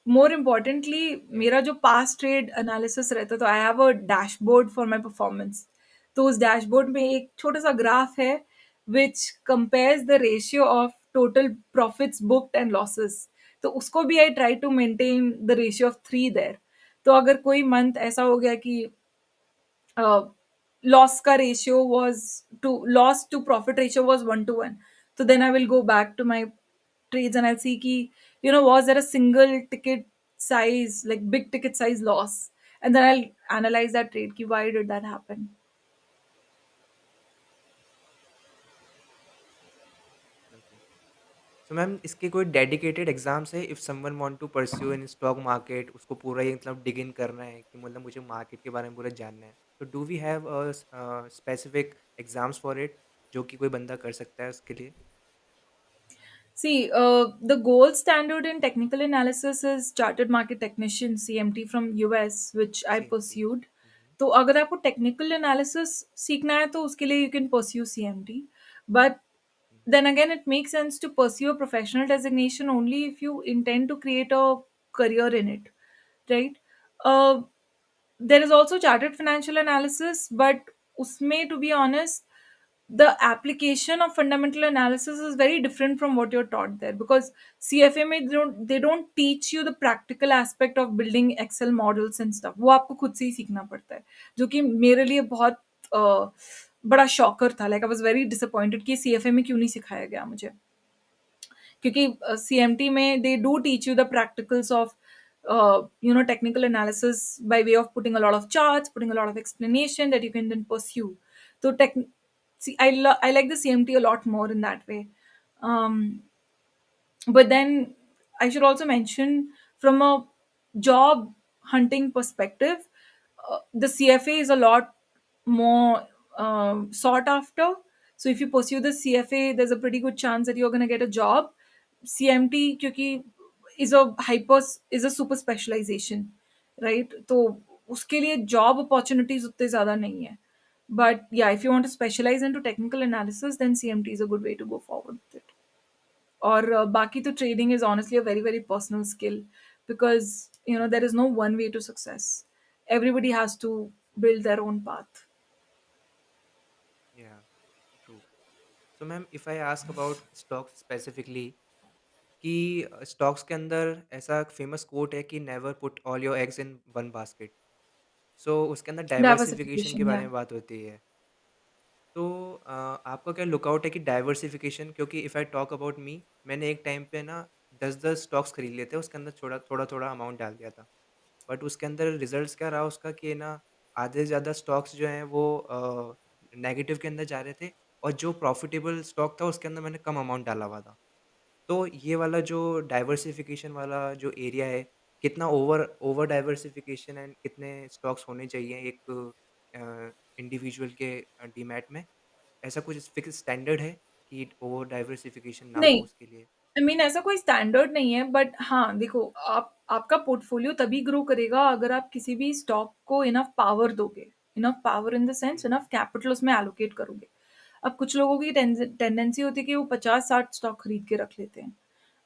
A: मोर इम्पॉर्टेंटली
B: या
A: मेरा जो पास्ट ट्रेड एनालिसिस रहता, तो I have a dashboard for my performance. तो उस डैशबोर्ड में एक छोटा सा ग्राफ है which compares the ratio of total profits booked and losses. तो उसको भी I try to maintain the ratio of 3 there. तो अगर कोई मंथ ऐसा हो गया कि loss to profit ratio was 1 to 1. So then I will go back to my trades and I'll see ki, was there a single ticket size, like big ticket size loss? And then I'll analyze that trade ki why did that happen.
B: Okay. So ma'am इसके कोई dedicated exams है if someone want to pursue in stock market उसको पूरा ही मतलब डिग इन करना है कि मतलब मुझे मार्केट के बारे में पूरा जानना है। तो do we have specific exams for it जो कि कोई बंदा कर सकता है उसके लिए?
A: See, the gold standard in technical analysis is Chartered Market Technician (CMT) from US, which I
B: CMT.
A: pursued.
B: हुँ, हुँ,
A: तो अगर आपको टेक्निकल एनालिसिस सीखना है तो उसके लिए you can pursue CMT, but
B: hmm,
A: then again it makes sense to pursue a professional designation only if you intend to create a career in it, right? uh, there is also chartered financial analysis, but usme, to be honest, the application of fundamental analysis is very different from what you're taught there, because CFA में they don't teach you the practical aspect of building Excel models and stuff. वो आपको खुद से ही सीखना पड़ता है, जो कि मेरे लिए बहुत बड़ा शॉकर था. Like I was very disappointed कि CFA में क्यों नहीं सिखाया गया मुझे, क्योंकि CMT में they do teach you the practicals of technical analysis by way of putting a lot of charts, putting a lot of explanation that you can then pursue. So I like the CMT a lot more in that way. um, but then I should also mention, from a job hunting perspective, the CFA is a lot more sought after. So if you pursue the CFA, there's a pretty good chance that you're going to get a job. CMT क्योंकि is a super specialization, right? तो उसके लिए job opportunities उतने ज़्यादा नहीं है. But yeah, if you want to specialize into technical analysis, then CMT is a good way to go forward with it. और बाकी तो trading is honestly a very very personal skill, because there is no one way to success. Everybody has to build their own path.
B: या true. So ma'am if I ask about stocks specifically कि stocks के अंदर ऐसा famous quote है कि never put all your eggs in one basket. So उसके अंदर diversification के
A: Diversification,
B: बारे
A: yeah.
B: में बात होती है। तो आपका क्या लुकआउट है कि डाइवर्सिफिकेशन क्योंकि if I talk about me मैंने एक टाइम पे ना 10-10 स्टॉक्स खरीद लिए थे, उसके अंदर थोड़ा-थोड़ा अमाउंट डाल दिया था। बट उसके अंदर रिजल्ट्स क्या रहा उसका कि ना आधे से ज़्यादा स्टॉक्स जो हैं वो नेगेटिव के अंदर जा रहे थे और जो प्रॉफिटेबल स्टॉक था उसके अंदर मैंने कम अमाउंट डाला हुआ था। तो ये वाला जो डाइवर्सिफिकेशन वाला जो एरिया है, कितना ओवर ओवर डाइवर्सिफिकेशन एंड कितने स्टॉक्स होने चाहिए एक इंडिविजुअल के डीमैट में? ऐसा कुछ फिक्स स्टैंडर्ड है कि ओवर डाइवर्सिफिकेशन ना हो
A: नहीं,
B: उसके लिए?
A: ऐसा कोई स्टैंडर्ड नहीं है, बट हाँ देखो, आप आपका पोर्टफोलियो तभी ग्रो करेगा अगर आप किसी भी स्टॉक को इनफ पावर दोगे. Enough power in the
B: hmm,
A: sense
B: hmm.
A: Enough capital उसमें एलोकेट करोगे. अब कुछ लोगों की टेंडेंसी होती है कि वो 50-60 स्टॉक खरीद के रख लेते हैं.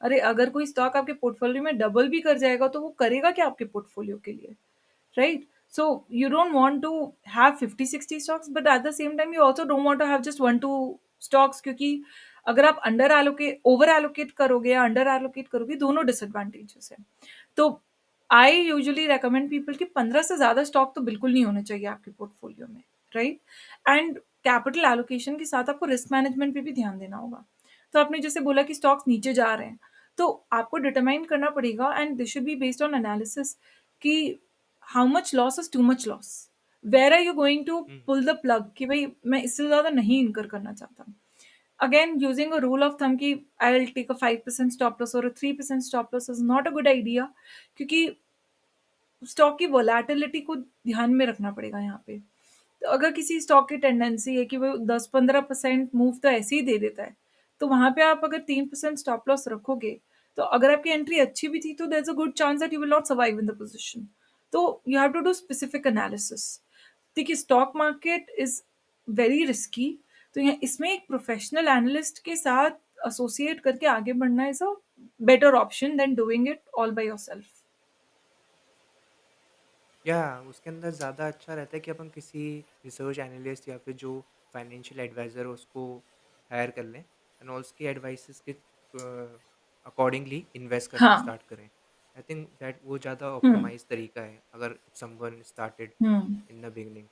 A: अरे अगर कोई
B: हुँ,
A: स्टॉक
B: हुँ।
A: आपके पोर्टफोलियो में डबल भी कर जाएगा तो वो करेगा क्या आपके पोर्टफोलियो के लिए, right? So you don't want to have 50-60 stocks, but at the same time you also don't want to have just 1-2 stocks, क्योंकि अगर आप अंडर एलोकेट ओवर एलोकेट करोगे या अंडर एलोकेट करोगे, दोनों डिसएडवांटेजेस है. तो आई यूजुअली रेकमेंड पीपल कि 15 से ज्यादा स्टॉक तो बिल्कुल नहीं होने चाहिए आपके पोर्टफोलियो में, राइट? एंड कैपिटल एलोकेशन के साथ आपको रिस्क मैनेजमेंट पे भी ध्यान देना होगा. तो आपने जैसे बोला कि स्टॉक्स नीचे जा रहे हैं, तो आपको डिटरमाइन करना पड़ेगा, and this should be based on analysis, कि how much loss is too much loss. Where are you going to
B: hmm, hmm.
A: Pull the plug कि भाई मैं इससे ज्यादा नहीं इनकर करना चाहता. Again, using a rule of thumb कि I'll take a 5% stop loss or a 3% stop loss is not a good idea, क्योंकि स्टॉक की वोलेटिलिटी को ध्यान में रखना पड़ेगा यहाँ पे. तो अगर किसी स्टॉक की टेंडेंसी है कि वो 10-15% मूव तो ऐसे ही दे देता है, तो वहां पे आप अगर 3% स्टॉप लॉस रखोगे, तो अगर आपकी एंट्री अच्छी भी थी तो there is a good chance that you will not survive in the position. तो you have to do specific analysis. देखिए, stock market is very risky. तो यहाँ इसमें एक प्रोफेशनल एनालिस्ट के साथ एसोसिएट करके आगे बढ़ना is a better option than doing it all by yourself.
B: या उसके अंदर ज़्यादा अच्छा रहता है कि अपन किसी रिसर्च एनालिस्ट या फिर जो फाइनेंशियल एडवाइज़र हो उसको हायर कर लें एंड उसकी एडवाइसेस के अकॉर्डिंगली इन्वेस्ट करना
A: हाँ.
B: स्टार्ट करें। आई थिंक दैट वो ज़्यादा
A: हम्म.
B: ऑप्टिमाइज़ तरीका है अगर someone started
A: hmm.
B: In the beginning.